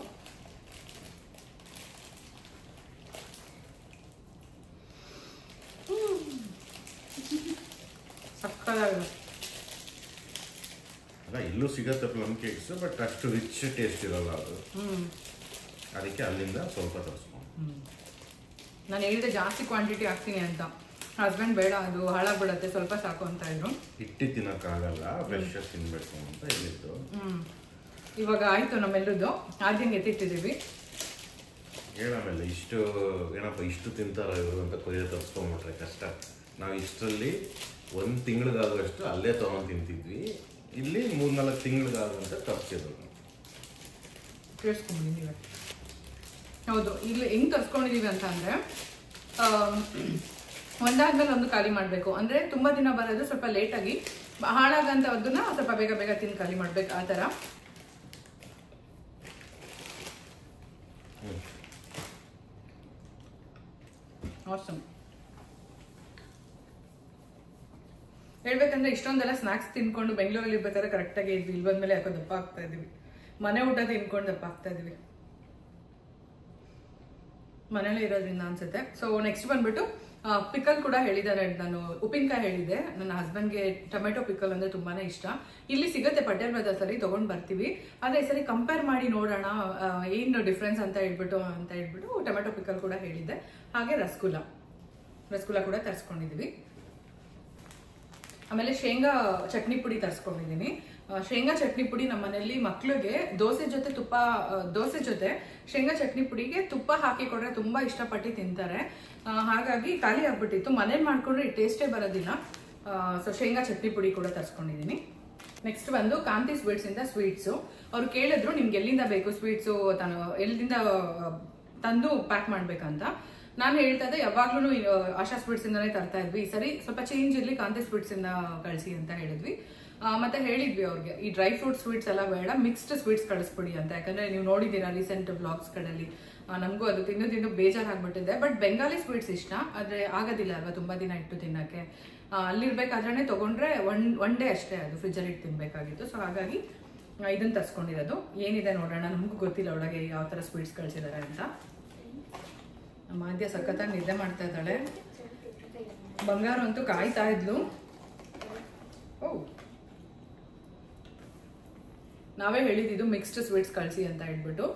ಅಲ್ಲ, ಇಲ್ಲೂ ಸಿಗತ್ತೆ ಪ್ಲಮ್ ಕೇಕ್ಸ್, ಬಟ್ ಅಷ್ಟು ರಿಚ್ ಟೇಸ್ಟ್ ಇರಲ್ಲ ಅದು. ಅದಕ್ಕೆ ಅಲ್ಲಿಂದ ಸ್ವಲ್ಪ ತರಿಸ್ಕೊಂಡು. ನಾನು ಹೇಳಿದೆ ಜಾಸ್ತಿ ಕ್ವಾಂಟಿಟಿ ಹಾಕ್ತೀನಿ ಅಂತ, ಹಸ್ಬೆಂಡ್ ಬೇಡ ಅದು ಹಾಳಾಗ್ಬಿಡತ್ತೆ, ಸ್ವಲ್ಪ ಸಾಕು ಅಂತ ಇದ್ರು. ಇಟ್ಟಿ ತಿನ್ನಕ್ಕಾಗಲ್ಲ, ಫ್ರೆಶ್ ತಿನ್ಬೇಕು ಅಂತ ಹೇಳಿದ್ದು. ಇವಾಗ ಆಯ್ತು ನಮ್ಮೆಲ್ಲರದ್ದು. ಆದ್ಯಂಗೆ ಎತ್ತಿಟ್ಟಿದ್ದೀವಿ. ಹೇಳಮೇಲೆ ಇಷ್ಟು ಏನಪ್ಪ ಇಷ್ಟು ತಿಂತಾರ ಇವರು ಅಂತ ಕೊಯ್ದು ತರಿಸ್ಕೊಂಡ್ಬಿಟ್ರೆ ಕಷ್ಟ. ನಾವು ಇಷ್ಟರಲ್ಲಿ 1 ತಿಂಗಳಿಗಾಗುವಷ್ಟು ಅಲ್ಲೇ ತೊಗೊಂಡು ತಿಂತಿದ್ವಿ. ಇಲ್ಲಿ 3-4 ತಿಂಗಳಿಗಾಗುವಂತ ತರಿಸಿದ್ರು. ಕೇಳಿಸ್ಕೊಂಡಿದ್ದೀವಿ. ಹೌದು, ಇಲ್ಲಿ ಹೆಂಗ್ ತರಿಸ್ಕೊಂಡಿದೀವಿ ಅಂತ ಅಂದ್ರೆ ಒಂದಾದ್ಮೇಲೆ ಒಂದು ಖಾಲಿ ಮಾಡಬೇಕು. ಅಂದ್ರೆ ತುಂಬಾ ದಿನ ಬರೋದು ಸ್ವಲ್ಪ ಲೇಟಾಗಿ ಹಾಳಾಗಂಥದ್ದನ್ನ ಸ್ವಲ್ಪ ಬೇಗ ಬೇಗ ತಿಂದು ಖಾಲಿ ಮಾಡ್ಬೇಕು, ಆ ಥರ. ಆಸಮ್. ಹೇಳ್ಬೇಕಂದ್ರೆ ಇಷ್ಟೊಂದೆಲ್ಲ ಸ್ನಾಕ್ಸ್ ತಿನ್ಕೊಂಡು ಬೆಂಗಳೂರಲ್ಲಿ ಇರ್ಬೇಕಾದ್ರೆ ಕರೆಕ್ಟಾಗಿ ಇದ್ವಿ. ಇಲ್ಲಿ ಬಂದ್ಮೇಲೆ ಯಾಕೋ ದಪ್ಪ ಆಗ್ತಾ ಇದೀವಿ. ಮನೆ ಊಟ ತಿನ್ಕೊಂಡು ದಪ್ಪ ಆಗ್ತಾ ಇದೀವಿ, ಮನೇಲಿ ಇರೋದ್ರಿಂದ ಅನ್ಸುತ್ತೆ. ಸೊ ನೆಕ್ಸ್ಟ್ ಬಂದ್ಬಿಟ್ಟು ಪಿಕಲ್ ಕೂಡ ಹೇಳಿದ್ದಾರೆ. ನಾನು ಉಪ್ಪಿನಕಾಯಿ ಹೇಳಿದೆ. ನನ್ನ ಹಸ್ಬೆಂಡ್ಗೆ ಟೊಮೆಟೊ ಪಿಕಲ್ ಅಂದ್ರೆ ತುಂಬಾನೇ ಇಷ್ಟ. ಇಲ್ಲಿ ಸಿಗುತ್ತೆ ಪಟೇಲ್ ಬ್ರದರ್ಸ್ ಅಲ್ಲಿ, ತಗೊಂಡ್ ಬರ್ತೀವಿ. ಅದೇ ಸರಿ ಕಂಪೇರ್ ಮಾಡಿ ನೋಡೋಣ ಏನು ಡಿಫ್ರೆನ್ಸ್ ಅಂತ ಹೇಳ್ಬಿಟ್ಟು ಟೊಮೆಟೊ ಪಿಕಲ್ ಕೂಡ ಹೇಳಿದ್ದೆ. ಹಾಗೆ ರಸಗುಲ್ಲ ಕೂಡ ತರಿಸ್ಕೊಂಡಿದೀವಿ. ಆಮೇಲೆ ಶೇಂಗಾ ಚಟ್ನಿ ಪುಡಿ ತರಿಸ್ಕೊಂಡಿದ್ದೀನಿ. ಶೇಂಗಾ ಚಟ್ನಿ ಪುಡಿ ನಮ್ಮ ಮನೆಯಲ್ಲಿ ಮಕ್ಳಿಗೆ ದೋಸೆ ಜೊತೆ ಶೇಂಗಾ ಚಟ್ನಿ ಪುಡಿಗೆ ತುಪ್ಪ ಹಾಕಿ ಕೊಟ್ರೆ ತುಂಬಾ ಇಷ್ಟಪಟ್ಟು ತಿಂತಾರೆ. ಹಾಗಾಗಿ ಖಾಲಿ ಆಗ್ಬಿಟ್ಟಿತ್ತು. ಮನೇಲಿ ಮಾಡ್ಕೊಂಡ್ರೆ ಟೇಸ್ಟೇ ಬರೋದಿಲ್ಲ. ಸೊ ಶೇಂಗಾ ಚಟ್ನಿ ಪುಡಿ ಕೂಡ ತರಿಸ್ಕೊಂಡಿದ್ದೀನಿ. ನೆಕ್ಸ್ಟ್ ಬಂದು ಕಾಂತಿ ಸ್ವೀಟ್ಸ್ ಇಂದ ಸ್ವೀಟ್ಸು. ಅವ್ರು ಕೇಳಿದ್ರು ನಿಮ್ಗೆ ಎಲ್ಲಿಂದ ಬೇಕು ಸ್ವೀಟ್ಸು, ಎಲ್ಲಿಂದ ತಂದು ಪ್ಯಾಕ್ ಮಾಡ್ಬೇಕಂತ. ನಾನು ಹೇಳ್ತಾ ಇದ್ದೆ ಯಾವಾಗ್ಲೂ ಆಶಾ ಸ್ವೀಟ್ಸ್ ಇಂದಾನೇ ತರ್ತಾ ಇದ್ವಿ. ಈ ಸರಿ ಸ್ವಲ್ಪ ಚೇಂಜ್ ಇರ್ಲಿ, ಕಾಂತಿ ಸ್ವೀಟ್ಸ್ ಇಂದ ಕಳಿಸಿ ಅಂತ ಹೇಳಿದ್ವಿ. ಮತ್ತೆ ಹೇಳಿದ್ವಿ ಅವ್ರಿಗೆ ಈ ಡ್ರೈ ಫ್ರೂಟ್ ಸ್ವೀಟ್ಸ್ ಎಲ್ಲ ಬೇಡ, ಮಿಕ್ಸ್ಡ್ ಸ್ವೀಟ್ಸ್ ಕಳಿಸ್ಬಿಡಿ ಅಂತ. ಯಾಕಂದ್ರೆ ನೀವು ನೋಡಿದ್ದೀರಾ ರೀಸೆಂಟ್ ಬ್ಲಾಗ್ಸ್ ಗಳಲ್ಲಿ, ನಮಗೂ ಅದು ತಿಂದು ಬೇಜಾರಾಗ್ಬಿಟ್ಟಿದೆ. ಬಟ್ ಬೆಂಗಾಲಿ ಸ್ವೀಟ್ಸ್ ಇಷ್ಟ, ಆದ್ರೆ ಆಗೋದಿಲ್ಲ ಅಲ್ವಾ ತುಂಬಾ ದಿನ ಇಟ್ಟು ತಿನ್ನಕ್ಕೆ. ಅಲ್ಲಿರ್ಬೇಕಾದ್ರೆ ತಗೊಂಡ್ರೆ ಒನ್ ಡೇ ಅಷ್ಟೇ ಅದು ಫ್ರಿಜ್ಜಲ್ಲಿ ಇಟ್ಟು ತಿನ್ಬೇಕಾಗಿತ್ತು. ಸೊ ಹಾಗಾಗಿ ಇದನ್ನ ತರ್ಸ್ಕೊಂಡಿರೋದು. ಏನಿದೆ ನೋಡೋಣ, ನಮಗೂ ಗೊತ್ತಿಲ್ಲ ಒಳಗೆ ಯಾವ ತರ ಸ್ವೀಟ್ಸ್ ಕಳ್ಸಿದ್ದಾರೆ ಅಂತ. ನಮ್ಮ ಆದ್ಯ ಸಖತ್ತಾಗಿ ನಿದ್ದೆ ಮಾಡ್ತಾ ಇದ್ದಾಳೆ. ಬಂಗಾರ ಅಂತೂ ಕಾಯ್ತಾ ಇದ್ಲು. ನಾವೇ ಹೇಳಿದ್ದು ಮಿಕ್ಸ್ಡ್ ಸ್ವೀಟ್ಸ್ ಕಳಿಸಿ ಅಂತ ಹೇಳ್ಬಿಟ್ಟು.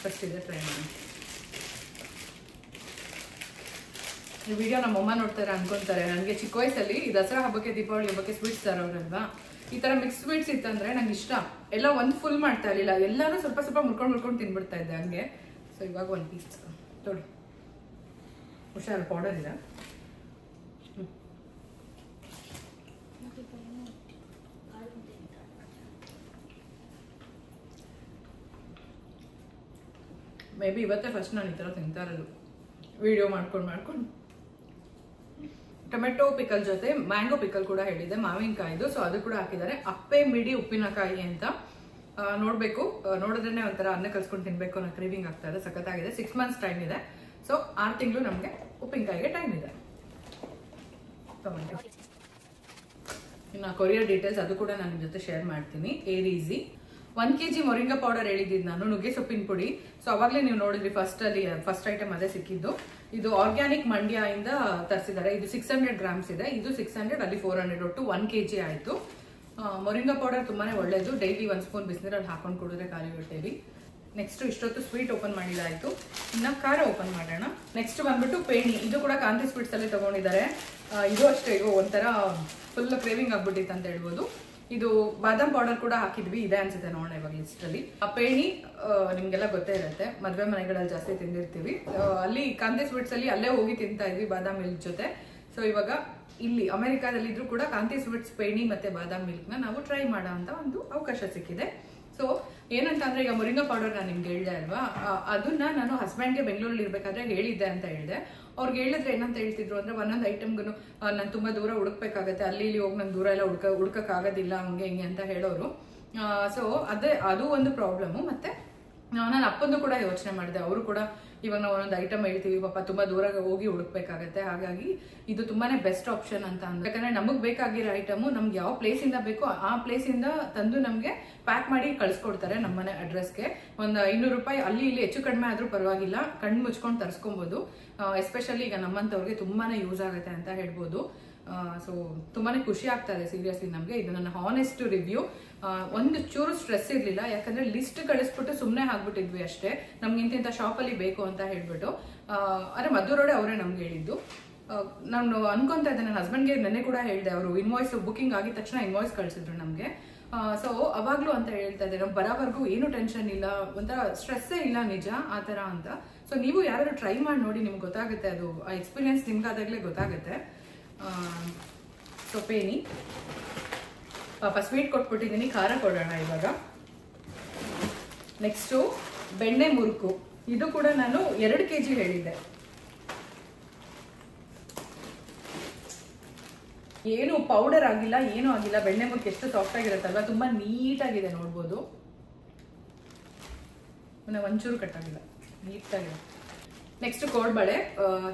ಫಸ್ಟ್ ಇದೆ ಟ್ರೈ ಮಾಡಿ. ಈ ವಿಡಿಯೋ ನಮ್ಮಮ್ಮ ನೋಡ್ತಾರೆ ಅನ್ಕೊಂತಾರೆ ನನಗೆ ಚಿಕ್ಕ ವಯಸ್ಸಲ್ಲಿ ದಸರಾ ಹಬ್ಬಕ್ಕೆ ದೀಪಾವಳಿ ಹಬ್ಬಕ್ಕೆ ಸ್ವೀಟ್ಸ್ ತರೋರಲ್ವಾ, ಈ ತರ ಮಿಕ್ಸ್ ಸ್ವೀಟ್ಸ್ ಇತ್ತಂದ್ರೆ ನಂಗೆ ಇಷ್ಟ. ಎಲ್ಲ ಒಂದು ಫುಲ್ ಮಾಡ್ತಾ ಇರಲಿಲ್ಲ, ಎಲ್ಲಾನು ಸ್ವಲ್ಪ ಸ್ವಲ್ಪ ಮುರ್ಕೊಂಡು ತಿನ್ಬಿಡ್ತಾ ಇದ್ದೆ ಹಂಗೆ. ಸೊ ಇವಾಗ ಒಂದು ಪೀಸ್ ತೊಡಿ. ಹುಷಾರು, ಪೌಡರ್ ಇದೆ. ಮೇ ಬಿ ಇವತ್ತೇ ಫಸ್ಟ್ ನಾನು ಈ ಥರ ತಿಂತಾ ಇರೋದು ವಿಡಿಯೋ ಮಾಡ್ಕೊಂಡು. ಟೊಮೆಟೊ ಪಿಕಲ್ ಜೊತೆ ಮ್ಯಾಂಗೋ ಪಿಕಲ್ ಕೂಡ ಹೇಳಿದೆ, ಮಾವಿನಕಾಯಿದು. ಸೊ ಅದು ಕೂಡ ಹಾಕಿದ್ದಾರೆ. ಅಪ್ಪೆ ಮಿಡಿ ಉಪ್ಪಿನಕಾಯಿ ಅಂತ ನೋಡ್ಬೇಕು, ನೋಡಿದ್ರೆ ಒಂಥರ ಅನ್ನ ಕಲ್ಸ್ಕೊಂಡು ತಿನ್ಬೇಕು ಅನ್ನೋ ಕ್ರೇವಿಂಗ್ ಆಗ್ತಾ ಇದೆ. ಸಖತ್ತಾಗಿದೆ. 6 months ಟೈಮ್ ಇದೆ. ಸೊ 6 ತಿಂಗಳು ನಮಗೆ ಉಪ್ಪಿನಕಾಯಿಗೆ ಟೈಮ್ ಇದೆ. ಇನ್ನು ಕೊರಿಯರ್ ಡೀಟೇಲ್ಸ್ ಅದು ಕೂಡ ನಾನು ಜೊತೆ ಶೇರ್ ಮಾಡ್ತೀನಿ. Air easy 1 kg moringa powder ಹೇಳಿದ್ದು ನಾನು, ನುಗ್ಗೆ ಸೊಪ್ಪಿನ ಪುಡಿ. ಸೊ ಅವಾಗಲೇ ನೀವು ನೋಡಿದ್ರಿ ಫಸ್ಟ್ ಐಟಮ್ ಅದೇ ಸಿಕ್ಕಿದ್ದು. ಇದು ಆರ್ಗ್ಯಾನಿಕ್ ಮಂಡ್ಯ ಇಂದ ತರಿಸಿದ್ದಾರೆ. ಇದು 600 grams ಇದೆ, ಇದು 600, ಅಲ್ಲಿ 400, ಒಟ್ಟು 1 kg ಆಯ್ತು. ಮೊರಿಂಗಾ ಪೌಡರ್ ತುಂಬಾನೇ ಒಳ್ಳೇದು. ಡೈಲಿ 1 ಸ್ಪೂನ್ ಬಿಸಿನೀರಲ್ಲಿ ಹಾಕೊಂಡು ಕುಡಿದ್ರೆ ಖಾಲಿ ಹೊಟ್ಟೆವಿ. ನೆಕ್ಸ್ಟ್ ಇಷ್ಟೊತ್ತು ಸ್ವೀಟ್ ಓಪನ್ ಮಾಡಿದಾಯ್ತು. ಇನ್ನ ಖಾರ ಓಪನ್ ಮಾಡೋಣ. ನೆಕ್ಸ್ಟ್ ಬಂದ್ಬಿಟ್ಟು ಪೇಣಿ. ಇದು ಕೂಡ ಕಾಂತಿ ಸ್ವೀಟ್ಸ್ ಅಲ್ಲಿ ತಗೊಂಡಿದ್ದಾರೆ. ಇದು ಅಷ್ಟೇ, ಇದು ಒಂಥರ ಫುಲ್ ಕ್ರೇವಿಂಗ್ ಆಗ್ಬಿಟ್ಟಿತ್ತು ಅಂತ ಹೇಳ್ಬೋದು. ಇದು ಬಾದಾಮ್ ಪೌಡರ್ ಕೂಡ ಹಾಕಿದ್ವಿ, ಇದೆ ಅನ್ಸುತ್ತೆ ನೋಡೋಣ ಇವಾಗ ಲಿಸ್ಟ್ ಅಲ್ಲಿ. ಆ ಪೇಣಿ ನಿಮ್ಗೆಲ್ಲ ಗೊತ್ತೇ ಇರುತ್ತೆ, ಮದ್ವೆ ಮನೆಗಳಲ್ಲಿ ಜಾಸ್ತಿ ತಿಂದಿರ್ತೀವಿ. ಅಲ್ಲಿ ಕಾಂತಿ ಸ್ವೀಟ್ಸ್ ಅಲ್ಲಿ ಅಲ್ಲೇ ಹೋಗಿ ತಿಂತಾ ಇದ್ವಿ ಬಾದಾಮ್ ಮಿಲ್ಕ್ ಜೊತೆ. ಸೊ ಇವಾಗ ಇಲ್ಲಿ ಅಮೆರಿಕಾದಲ್ಲಿ ಇದ್ರೂ ಕೂಡ ಕಾಂತಿ ಸ್ವೀಟ್ಸ್ ಪೇಣಿ ಮತ್ತೆ ಬಾದಾಮ್ ಮಿಲ್ಕ್ ನ ನಾವು ಟ್ರೈ ಮಾಡೋ ಅಂತ ಒಂದು ಅವಕಾಶ ಸಿಕ್ಕಿದೆ. ಸೊ ಏನಂತ ಅಂದ್ರೆ, ಈಗ ಮೊರಿಂಗಾ ಪೌಡರ್ ನಾನು ನಿಮ್ಗೆ ಹೇಳಿದೆ ಅಲ್ವಾ, ಅದನ್ನ ನಾನು ಹಸ್ಬೆಂಡ್ಗೆ ಬೆಂಗಳೂರಲ್ಲಿ ಇರ್ಬೇಕಾದ್ರೆ ಹೇಳಿದ್ದೆ ಅಂತ ಹೇಳಿದೆ. ಅವ್ರಿಗೆ ಹೇಳಿದ್ರೆ ಏನಂತ ಹೇಳ್ತಿದ್ರು ಅಂದ್ರೆ, ಒಂದೊಂದು ಐಟಮ್ಗೂ ನಾನು ತುಂಬಾ ದೂರ ಹುಡುಕ್ಬೇಕಾಗತ್ತೆ, ಅಲ್ಲಿ ಇಲ್ಲಿ ಹೋಗಿ ನಂಗೆ ದೂರ ಎಲ್ಲ ಹುಡುಕಕ್ ಆಗೋದಿಲ್ಲ, ಹಂಗೆ ಹಿಂಗೆ ಅಂತ ಹೇಳೋರು. ಸೊ ಅದು ಒಂದು ಪ್ರಾಬ್ಲಮ್. ಮತ್ತೆ ನಾನು ಅಪ್ಪಂದು ಕೂಡ ಯೋಚನೆ ಮಾಡಿದೆ. ಅವರು ಕೂಡ ಇವಾಗ ನಾವು ಒಂದೊಂದು ಐಟಮ್ ಹೇಳ್ತೀವಿ, ಪಾಪ ತುಂಬಾ ದೂರ ಹೋಗಿ ಹುಡುಕ್ಬೇಕಾಗತ್ತೆ. ಹಾಗಾಗಿ ಇದು ತುಂಬಾನೇ ಬೆಸ್ಟ್ ಆಪ್ಷನ್ ಅಂತ ಅಂದ್ರೆ, ಯಾಕಂದ್ರೆ ನಮಗ್ ಬೇಕಾಗಿರೋ ಐಟಮ್ ನಮ್ಗೆ ಯಾವ ಪ್ಲೇಸ್ ಇಂದ ಬೇಕೋ ಆ ಪ್ಲೇಸ್ ಇಂದ ತಂದು ನಮ್ಗೆ ಪ್ಯಾಕ್ ಮಾಡಿ ಕಳ್ಸಿಕೊಡ್ತಾರೆ ನಮ್ಮನೆ ಅಡ್ರೆಸ್ಗೆ. ಒಂದು 500 ರೂಪಾಯಿ ಅಲ್ಲಿ ಇಲ್ಲಿ ಹೆಚ್ಚು ಕಡಿಮೆ ಆದ್ರೂ ಪರವಾಗಿಲ್ಲ, ಕಣ್ಣು ಮುಚ್ಕೊಂಡು ತರಿಸ್ಕೊಬಹುದು. ಎಸ್ಪೆಷಲಿ ಈಗ ನಮ್ಮಂತವ್ರಿಗೆ ತುಂಬಾನೇ ಯೂಸ್ ಆಗುತ್ತೆ ಅಂತ ಹೇಳ್ಬೋದು. ಸೊ ತುಂಬಾನೇ ಖುಷಿ ಆಗ್ತಾ ಇದೆ ಸೀರಿಯಸ್ಲಿ ನಮ್ಗೆ. ಇದು ನನ್ನ ಹಾನೆಸ್ಟ್ ರಿವ್ಯೂ. ಒಂದು ಚೂರು ಸ್ಟ್ರೆಸ್ ಇರ್ಲಿಲ್ಲ, ಯಾಕಂದ್ರೆ ಲಿಸ್ಟ್ ಕಳಿಸ್ಬಿಟ್ಟು ಸುಮ್ಮನೆ ಆಗ್ಬಿಟ್ಟಿದ್ವಿ ಅಷ್ಟೇ, ನಮ್ಗೆ ಇಂತಿಂತ ಶಾಪ್ ಅಲ್ಲಿ ಬೇಕು ಅಂತ ಹೇಳ್ಬಿಟ್ಟು. ಅರೆ ಮದ್ದೂರೋಡೆ ಅವರೇ ನಮ್ಗೆ ಹೇಳಿದ್ದು. ನಾನು ಅನ್ಕೊಂತ ಇದ್ದೆ, ನನ್ನ ಹಸ್ಬೆಂಡ್ಗೆ ನೆನ್ನೆ ಕೂಡ ಹೇಳಿದೆ, ಅವರು ಇನ್ವಾಯ್ಸ್ ಬುಕಿಂಗ್ ಆಗಿದ ತಕ್ಷಣ ಇನ್ವಾಯ್ಸ್ ಕಳಿಸಿದ್ರು ನಮ್ಗೆ. ಸೊ ಅವಾಗ್ಲೂ ಅಂತ ಹೇಳ್ತಾ ಇದ್ದೆ, ನಾವು ಬರೋವರೆಗೂ ಏನು ಟೆನ್ಷನ್ ಇಲ್ಲ, ಒಂಥರ ಸ್ಟ್ರೆಸ್ಸೇ ಇಲ್ಲ ನಿಜ ಆ ತರ ಅಂತ. ಸೊ ನೀವು ಯಾರು ಟ್ರೈ ಮಾಡಿ ನೋಡಿ, ನಿಮ್ಗೆ ಗೊತ್ತಾಗುತ್ತೆ, ಅದು ಆ ಎಕ್ಸ್ಪೀರಿಯನ್ಸ್ ನಿಮ್ಗಾದಾಗಲೇ ಗೊತ್ತಾಗುತ್ತೆ. ಸೊ ಪೇಣಿ ಪಾಪ ಸ್ವೀಟ್ ಕೊಟ್ಬಿಟ್ಟಿದ್ದೀನಿ, ಖಾರ ಕೊಡೋಣ ಇವಾಗ. ನೆಕ್ಸ್ಟು ಬೆಣ್ಣೆ ಮುರುಕು. ಇದು ಕೂಡ ನಾನು 2 kg ಹೇಳಿದ್ದೆ. ಏನು ಪೌಡರ್ ಆಗಿಲ್ಲ, ಏನೂ ಆಗಿಲ್ಲ. ಬೆಣ್ಣೆ ಮುಖ ಎಷ್ಟು ಸಾಫ್ಟ್ ಆಗಿರುತ್ತಲ್ವ, ತುಂಬಾ ನೀಟಾಗಿದೆ ನೋಡ್ಬೋದು. ಒಂಚೂರು ಕಟ್ಟಾಗಿಲ್ಲ, ನೀಟಾಗಿದೆ. ನೆಕ್ಸ್ಟ್ ಕೋಡ್ಬಳೆ,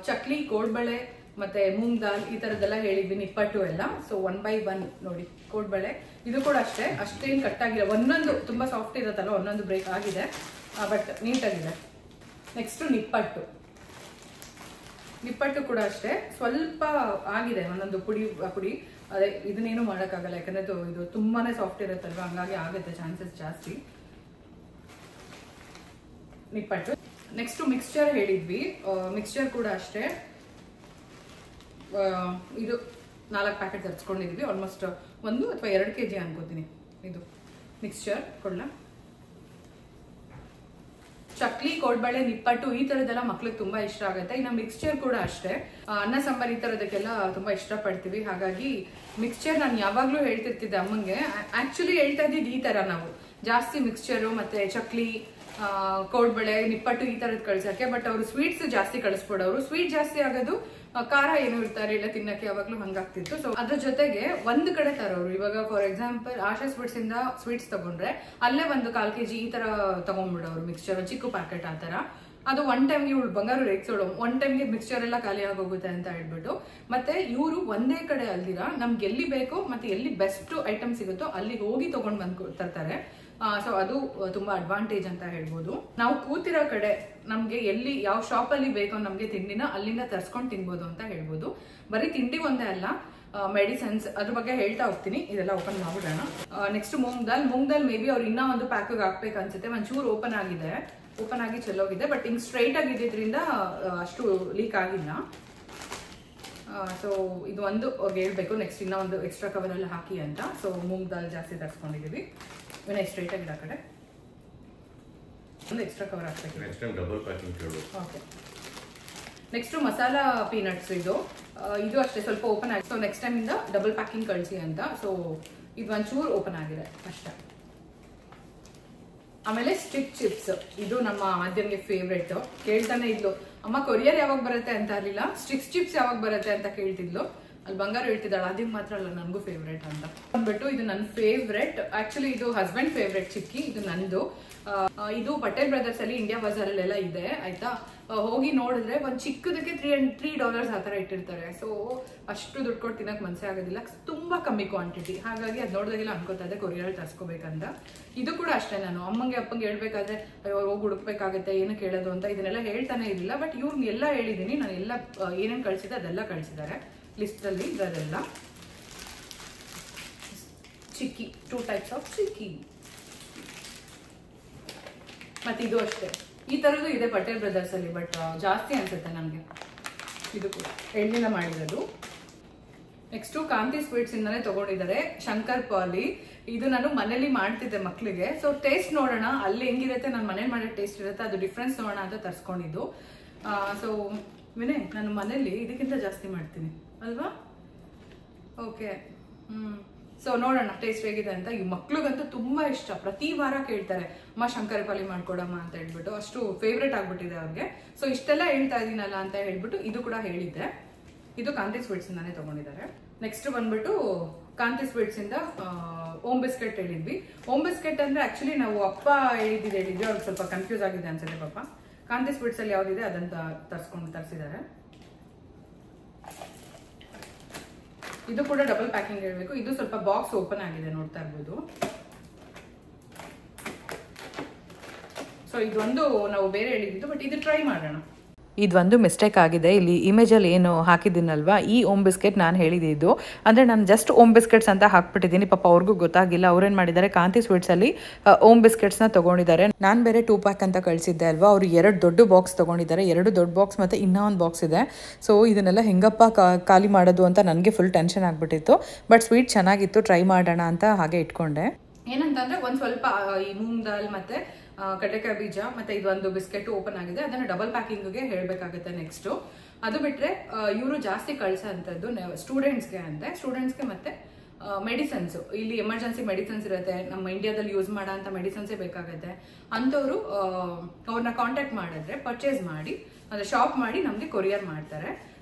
ಚಕ್ಲಿ, ಕೋಡ್ಬಳೆ ಮತ್ತೆ ಮೂಂಗ್ ದಾಲ್ ಈ ತರದೆಲ್ಲ ಹೇಳಿದ್ವಿ, ನಿಪ್ಪಟ್ಟು ಎಲ್ಲ. ಸೊ 1 by 1 ನೋಡಿ ಕೋಡ್ಬಳೆ. ಇದು ಕೂಡ ಅಷ್ಟೇನು ಕಟ್ಟಾಗಿಲ್ಲ, ಒಂದೊಂದು ತುಂಬಾ ಸಾಫ್ಟ್ ಇರುತ್ತಲ್ವ, ಒಂದೊಂದು ಬ್ರೇಕ್ ಆಗಿದೆ, ಬಟ್ ನೀಟಾಗಿದೆ. ನೆಕ್ಸ್ಟ್ ನಿಪ್ಪಟ್ಟು ಕೂಡ ಅಷ್ಟೇ ಸ್ವಲ್ಪ ಆಗಿದೆ, ಒಂದೊಂದು ಪುಡಿ. ಅದೇ ಇದನ್ನೇನು ಮಾಡೋಕ್ಕಾಗಲ್ಲ, ಯಾಕಂದ್ರೆ ಇದು ತುಂಬಾನೇ ಸಾಫ್ಟ್ ಇರುತ್ತಲ್ವ, ಹಂಗಾಗಿ ಆಗುತ್ತೆ ಚಾನ್ಸಸ್ ಜಾಸ್ತಿ. ನಿಪ್ಪಟ್ಟು. ನೆಕ್ಸ್ಟ್ ಮಿಕ್ಸ್ಚರ್ ಹೇಳಿದ್ವಿ, ಮಿಕ್ಸ್ಚರ್ ಕೂಡ ಅಷ್ಟೇ. ಇದು 4 ಪ್ಯಾಕೆಟ್ ತರಿಸ್ಕೊಂಡಿದ್ವಿ, ಆಲ್ಮೋಸ್ಟ್ 1 ಅಥವಾ 2 kg ಅನ್ಕೋತೀನಿ. ಇದು ಮಿಕ್ಸ್ಚರ್ ಕೊಡ್ಲ. ಚಕ್ಲಿ, ಕೋಡ್ಬಳೆ, ನಿಪ್ಪಟ್ಟು ಈ ತರದೆಲ್ಲ ಮಕ್ಳಿಗೆ ತುಂಬಾ ಇಷ್ಟ ಆಗುತ್ತೆ. ಇನ್ನು ಮಿಕ್ಸ್ಚರ್ ಕೂಡ ಅಷ್ಟೇ, ಅನ್ನ ಸಾಂಬಾರ್ ಈ ತರದಕ್ಕೆಲ್ಲ ತುಂಬಾ ಇಷ್ಟಪಡ್ತೀವಿ. ಹಾಗಾಗಿ ಮಿಕ್ಸ್ಚರ್ ನಾನು ಯಾವಾಗ್ಲೂ ಹೇಳ್ತಿರ್ತಿದ್ದೆ ಅಮ್ಮಂಗೆ. ಆಕ್ಚುಲಿ ಹೇಳ್ತಾ ಇದ್ದಿದ್ದು ಈ ತರ, ನಾವು ಜಾಸ್ತಿ ಮಿಕ್ಸ್ಚರು ಮತ್ತೆ ಚಕ್ಲಿ, ಕೋಡ್ಬಳೆ, ನಿಪ್ಪಟ್ಟು ಈ ತರದ್ ಕಳ್ಸಕ್ಕೆ. ಬಟ್ ಅವರು ಸ್ವೀಟ್ಸ್ ಜಾಸ್ತಿ ಕಳಿಸ್ಕೊಡೋರು. ಸ್ವೀಟ್ ಜಾಸ್ತಿ ಆಗೋದು, ಖಾರ ಏನು ಇರ್ತಾರೆ ಇಲ್ಲ ತಿನ್ನಕ್ಕೆ, ಯಾವಾಗ್ಲೂ ಹಂಗಾಗ್ತಿತ್ತು. ಸೊ ಅದ್ರ ಜೊತೆಗೆ ಒಂದ್ ಕಡೆ ತರೋರು. ಇವಾಗ ಫಾರ್ ಎಕ್ಸಾಂಪಲ್ ಆಶಾ ಸ್ವೀಟ್ಸ್ ಇಂದ ಸ್ವೀಟ್ಸ್ ತಗೊಂಡ್ರೆ ಅಲ್ಲೇ 1 1/4 kg ಈ ತರ ತಗೊಂಡ್ಬಿಡೋರು ಮಿಕ್ಸ್ಚರ್, ಚಿಕ್ಕ ಪ್ಯಾಕೆಟ್ ಆ ತರ. ಅದು 1 ಟೈಮ್ಗೆ ಇವಳು ಬಂಗಾರು ರೇಗ್ಸೋಳು, 1 ಟೈಮ್ಗೆ ಮಿಕ್ಸ್ಚರ್ ಎಲ್ಲ ಖಾಲಿ ಆಗೋಗುತ್ತೆ ಅಂತ ಹೇಳ್ಬಿಟ್ಟು. ಮತ್ತೆ ಇವರು ಒಂದೇ ಕಡೆ ಅಲ್ದಿರ ನಮ್ಗೆ ಎಲ್ಲಿ ಬೇಕೋ ಮತ್ತೆ ಎಲ್ಲಿ ಬೆಸ್ಟ್ ಐಟಮ್ ಸಿಗುತ್ತೋ ಅಲ್ಲಿ ಹೋಗಿ ತಗೊಂಡ್ ಬಂದ್ ತರ್ತಾರೆ. ಸೊ ಅದು ತುಂಬಾ ಅಡ್ವಾಂಟೇಜ್ ಅಂತ ಹೇಳ್ಬೋದು. ನಾವು ಕೂತಿರೋ ಕಡೆ ನಮ್ಗೆ ಎಲ್ಲಿ ಯಾವ ಶಾಪ್ ಅಲ್ಲಿ ಬೇಕೋ ನಮ್ಗೆ ತಿಂಡಿನ ಅಲ್ಲಿಂದ ತರ್ಸ್ಕೊಂಡು ತಿನ್ಬೋದು ಅಂತ ಹೇಳ್ಬೋದು. ಬರೀ ತಿಂಡಿ ಒಂದೇ ಅಲ್ಲ, ಮೆಡಿಸನ್ಸ್ ಅದ್ರ ಬಗ್ಗೆ ಹೇಳ್ತಾ ಹೋಗ್ತೀನಿ. ಇದೆಲ್ಲ ಓಪನ್ ಮಾಡ್ಬಿಡೋಣ. Next moong dal maybe ಅವ್ರು ಇನ್ನೂ ಒಂದು ಪ್ಯಾಕ್ಗೆ ಹಾಕ್ಬೇಕು ಅನ್ಸುತ್ತೆ. ಒಂಚೂರು ಓಪನ್ ಆಗಿ ಚೆಲ್ಲೋಗಿದೆ, ಬಟ್ ಹಿಂಗ್ ಸ್ಟ್ರೈಟ್ ಆಗಿದ್ದರಿಂದ ಅಷ್ಟು ಲೀಕ್ ಆಗಿಲ್ಲ. ಸೊ ಇದು ಒಂದು ಹೇಳ್ಬೇಕು. ನೆಕ್ಸ್ಟ್ ಇನ್ನೂ ಒಂದು ಎಕ್ಸ್ಟ್ರಾ ಕವರ್ ಎಲ್ಲ ಹಾಕಿ ಅಂತ. ಸೊ ಮೂಂಗ್ ದಾಲ್ ಜಾಸ್ತಿ ತರಿಸ್ಕೊಂಡಿದೀವಿ. ಸ್ಟ್ರೈಟ್ ಆಗಿದೆ ಆ ಕಡೆ ಒಂದು ಎಕ್ಸ್ಟ್ರಾ ಕವರ್ ಹಾಕ್ಬೇಕು. ನೆಕ್ಸ್ಟ್ ಟೈಮ್ ಡಬಲ್ ಪ್ಯಾಕಿಂಗ್ ಕೇಳು. ಓಕೆ. ನೆಕ್ಸ್ಟ್ ಮಸಾಲಾ ಪೀನಟ್ಸ್, ಇದು ಅಷ್ಟೇ ಸ್ವಲ್ಪ ಓಪನ್ ಆಗಿದೆ. ಸೊ ನೆಕ್ಸ್ಟ್ ಟೈಮ್ ಇಂದ ಡಬಲ್ ಪ್ಯಾಕಿಂಗ್ ಕಳಿಸಿ ಅಂತ. ಸೊ ಇದು ಒಂಚೂರು ಓಪನ್ ಆಗಿದೆ ಅಷ್ಟೇ. ಆಮೇಲೆ ಸ್ಟಿಕ್ ಚಿಪ್ಸ್, ಇದು ನಮ್ಮ ಆದ್ಯಂಗೆ ಫೇವ್ರೇಟ್. ಕೇಳ್ತಾನೆ ಇದ್ಲು, ಅಮ್ಮ ಕೊರಿಯರ್ ಯಾವಾಗ ಬರುತ್ತೆ ಅಂತ ಇರಲಿಲ್ಲ, ಸ್ಟಿಕ್ಸ್ ಚಿಪ್ಸ್ ಯಾವಾಗ ಬರುತ್ತೆ ಅಂತ ಕೇಳ್ತಿದ್ಲು. ಅಲ್ಲಿ ಬಂಗಾರ ಹೇಳ್ತಿದ್ದಾಳೆ, ಅದಕ್ಕೆ ಮಾತ್ರ ಅಲ್ಲ ನನಗೂ ಫೇವ್ರೇಟ್ ಅಂತ ಅಂದ್ಬಿಟ್ಟು. ಇದು ನನ್ನ ಫೇವ್ರೇಟ್. ಆಕ್ಚುಲಿ ಇದು ಹಸ್ಬೆಂಡ್ ಫೇವ್ರೇಟ್ ಚಿಕ್ಕಿ, ಇದು ನಂದು. ಇದು ಪಟೇಲ್ ಬ್ರದರ್ಸ್ ಅಲ್ಲಿ ಇಂಡಿಯಾ ಬಜಾರ್ ಅಲ್ಲೆಲ್ಲ ಇದೆ ಆಯ್ತಾ. ಹೋಗಿ ನೋಡಿದ್ರೆ ಒಂದ್ ಚಿಕ್ಕದಕ್ಕೆ $3 ಆ ತರ ಇಟ್ಟಿರ್ತಾರೆ. ಸೊ ಅಷ್ಟು ದುಡ್ಡು ಕೊಟ್ಟು ತಿನ್ನಕ್ ಮನ್ಸೇ ಆಗೋದಿಲ್ಲ, ತುಂಬಾ ಕಮ್ಮಿ ಕ್ವಾಂಟಿಟಿ. ಹಾಗಾಗಿ ಅದ್ ನೋಡಿದಾಗೆಲ್ಲ ಅನ್ಕೋತಾ ಇದ್ದೆ ಕೊರಿಯರ್ ತರ್ಸ್ಕೋಬೇಕಂತ. ಇದು ಕೂಡ ಅಷ್ಟೇ, ನಾನು ಅಮ್ಮಂಗೆ ಅಪ್ಪಂಗೆ ಹೇಳ್ಬೇಕಾದ್ರೆ ಹೋಗಿ ಹುಡುಕ್ಬೇಕಾಗತ್ತೆ ಏನು ಕೇಳೋದು ಅಂತ ಇದನ್ನೆಲ್ಲ ಹೇಳ್ತಾನೆ ಇರಲಿಲ್ಲ. ಬಟ್ ಇವ್ರಿಗೆ ಎಲ್ಲ ಹೇಳಿದೀನಿ, ನಾನು ಎಲ್ಲ ಏನೇನು ಕಳ್ಸಿದ್ದೆ ಅದೆಲ್ಲ ಕಳ್ಸಿದ್ದಾರೆ ಲಿಸ್ಟ್ ಅಲ್ಲಿ. ಇದೆಲ್ಲ ಚಿಕ್ಕಿ, 2 types ಆಫ್ ಚಿಕ್ಕಿ. ಮತ್ತೆ ಇದು ಅಷ್ಟೇ, ಈ ತರದ್ದು ಇದೆ ಪಟೇಲ್ ಬ್ರದರ್ಸ್ ಅಲ್ಲಿ, ಬಟ್ ಜಾಸ್ತಿ ಅನ್ಸುತ್ತೆ ನನಗೆ. ಇದು ಕೂಡ ಎಳ್ಳಿನ ಮಾಡಿರೋದು. ನೆಕ್ಸ್ಟ್ ಕಾಂತಿ ಸ್ವೀಟ್ಸ್ ಇಂದಾನೆ ತಗೊಂಡಿದ್ದಾರೆ ಶಂಕರ್ ಪಾಲಿ. ಇದು ನಾನು ಮನೇಲಿ ಮಾಡ್ತಿದ್ದೆ ಮಕ್ಳಿಗೆ. ಸೊ ಟೇಸ್ಟ್ ನೋಡೋಣ ಅಲ್ಲಿ ಹೆಂಗಿರುತ್ತೆ, ನಾನು ಮನೇಲಿ ಮಾಡೋ ಟೇಸ್ಟ್ ಇರುತ್ತೆ, ಅದು ಡಿಫ್ರೆನ್ಸ್ ನೋಡೋಣ ಅಂತ ತರ್ಸ್ಕೊಂಡಿದ್ದು. ಸೊ ವಿನಯ್, ನಾನು ಮನೇಲಿ ಇದಕ್ಕಿಂತ ಜಾಸ್ತಿ ಮಾಡ್ತೀನಿ ಅಲ್ವಾ? ಓಕೆ. ಸೊ ನೋಡೋಣ ಟೇಸ್ಟ್ ಹೇಗಿದೆ ಅಂತ. ಈ ಮಕ್ಳಿಗಂತೂ ತುಂಬಾ ಇಷ್ಟ, ಪ್ರತಿ ವಾರ ಕೇಳ್ತಾರೆ ಅಮ್ಮ ಶಂಕರ ಪಾಲಿ ಮಾಡ್ಕೊಡಮ್ಮ ಅಂತ ಹೇಳ್ಬಿಟ್ಟು, ಅಷ್ಟು ಫೇವ್ರೇಟ್ ಆಗ್ಬಿಟ್ಟಿದೆ ಅವ್ರಿಗೆ. ಸೊ ಇಷ್ಟೆಲ್ಲ ಹೇಳ್ತಾ ಇದೀನಲ್ಲ ಅಂತ ಹೇಳ್ಬಿಟ್ಟು ಇದು ಕೂಡ ಹೇಳಿದ್ದೆ. ಇದು ಕಾಂತಿ ಸ್ವೀಟ್ಸ್ ಇಂದಾನೆ ತಗೊಂಡಿದ್ದಾರೆ. ನೆಕ್ಸ್ಟ್ ಬಂದ್ಬಿಟ್ಟು ಕಾಂತಿ ಸ್ವೀಟ್ಸ್ ಇಂದ ಓಮ್ ಬಿಸ್ಕೆಟ್ ಹೇಳಿದ್ವಿ. ಓಮ್ ಬಿಸ್ಕೆಟ್ ಅಂದ್ರೆ ಆಕ್ಚುಲಿ ನಾವು ಅಪ್ಪ ಹೇಳಿದ್ವಿ, ಅವ್ರಿಗೆ ಸ್ವಲ್ಪ ಕನ್ಫ್ಯೂಸ್ ಆಗಿದೆ ಅನ್ಸುತ್ತೆ ಪಾಪ. ಕಾಂತಿ ಸ್ವೀಟ್ಸ್ ಅಲ್ಲಿ ಯಾವ್ದಿದೆ ಅದಂತ ತರಿಸಿದ್ದಾರೆ. ಇದು ಕೂಡ ಡಬಲ್ ಪ್ಯಾಕಿಂಗ್ ಹೇಳ್ಬೇಕು. ಇದು ಸ್ವಲ್ಪ ಬಾಕ್ಸ್ ಓಪನ್ ಆಗಿದೆ, ನೋಡ್ತಾ ಇರ್ಬೋದು. ಸೊ ಇದೊಂದು ನಾವು ಬೇರೆ ಹೇಳಿದ್ದು, ಬಟ್ ಇದು ಟ್ರೈ ಮಾಡೋಣ. ಇದೊಂದು ಮಿಸ್ಟೇಕ್ ಆಗಿದೆ. ಇಲ್ಲಿ ಇಮೇಜಲ್ಲಿ ಏನು ಹಾಕಿದ್ದೀನಲ್ವಾ, ಈ ಓಮ್ ಬಿಸ್ಕೆಟ್ ನಾನು ಹೇಳಿದ್ದು ಅಂದರೆ ನಾನು ಜಸ್ಟ್ ಓಮ್ ಬಿಸ್ಕೆಟ್ಸ್ ಅಂತ ಹಾಕ್ಬಿಟ್ಟಿದ್ದೀನಿ. ಪಾಪ ಅವ್ರಿಗೂ ಗೊತ್ತಾಗಿಲ್ಲ. ಅವ್ರೇನು ಮಾಡಿದ್ದಾರೆ, ಕಾಂತಿ ಸ್ವೀಟ್ಸಲ್ಲಿ ಓಮ್ ಬಿಸ್ಕೆಟ್ಸ್ನ ತೊಗೊಂಡಿದ್ದಾರೆ. ನಾನು ಬೇರೆ 2 pack ಅಂತ ಕಳಿಸಿದ್ದೆ ಅಲ್ವಾ, ಅವರು 2 ದೊಡ್ಡ ಬಾಕ್ಸ್ ತೊಗೊಂಡಿದ್ದಾರೆ. 2 ದೊಡ್ಡ ಬಾಕ್ಸ್ ಮತ್ತು ಇನ್ನೂ ಒಂದು ಬಾಕ್ಸ್ ಇದೆ. ಸೊ ಇದನ್ನೆಲ್ಲ ಹೆಂಗಪ್ಪ ಖಾಲಿ ಮಾಡೋದು ಅಂತ ನನಗೆ ಫುಲ್ ಟೆನ್ಷನ್ ಆಗಿಬಿಟ್ಟಿತ್ತು. ಬಟ್ ಸ್ವೀಟ್ ಚೆನ್ನಾಗಿತ್ತು, ಟ್ರೈ ಮಾಡೋಣ ಅಂತ ಹಾಗೆ ಇಟ್ಕೊಂಡೆ. ಏನಂತಂದ್ರೆ ಒಂದು ಸ್ವಲ್ಪ ಈ ಮೂಂಗ್ ದಾಲ್ ಮತ್ತೆ ಕಡಲೆಕಾಯಿ ಬೀಜ ಮತ್ತೆ ಇದೊಂದು ಬಿಸ್ಕೆಟ್ ಓಪನ್ ಆಗಿದೆ, ಅದನ್ನ ಡಬಲ್ ಪ್ಯಾಕಿಂಗ್ಗೆ ಹೇಳ್ಬೇಕಾಗುತ್ತೆ. ನೆಕ್ಸ್ಟ್ ಅದು ಬಿಟ್ರೆ ಇವರು ಜಾಸ್ತಿ ಕಳ್ಸೋಂಥದ್ದು ಸ್ಟೂಡೆಂಟ್ಸ್ಗೆ ಅಂತೆ, ಸ್ಟೂಡೆಂಟ್ಸ್ಗೆ ಮತ್ತೆ ಮೆಡಿಸನ್ಸ್. ಇಲ್ಲಿ ಎಮರ್ಜೆನ್ಸಿ ಮೆಡಿಸನ್ಸ್ ಇರುತ್ತೆ, ನಮ್ಮ ಇಂಡಿಯಾದಲ್ಲಿ ಯೂಸ್ ಮಾಡೋ ಅಂತ ಮೆಡಿಸನ್ಸೇ ಬೇಕಾಗುತ್ತೆ. ಅಂಥವ್ರು ಅವ್ರನ್ನ ಕಾಂಟ್ಯಾಕ್ಟ್ ಮಾಡಿದ್ರೆ ಪರ್ಚೇಸ್ ಮಾಡಿ, ಅಂದ್ರೆ ಶಾಪ್ ಮಾಡಿ ನಮಗೆ ಕೊರಿಯರ್ ಮಾಡ್ತಾರೆ.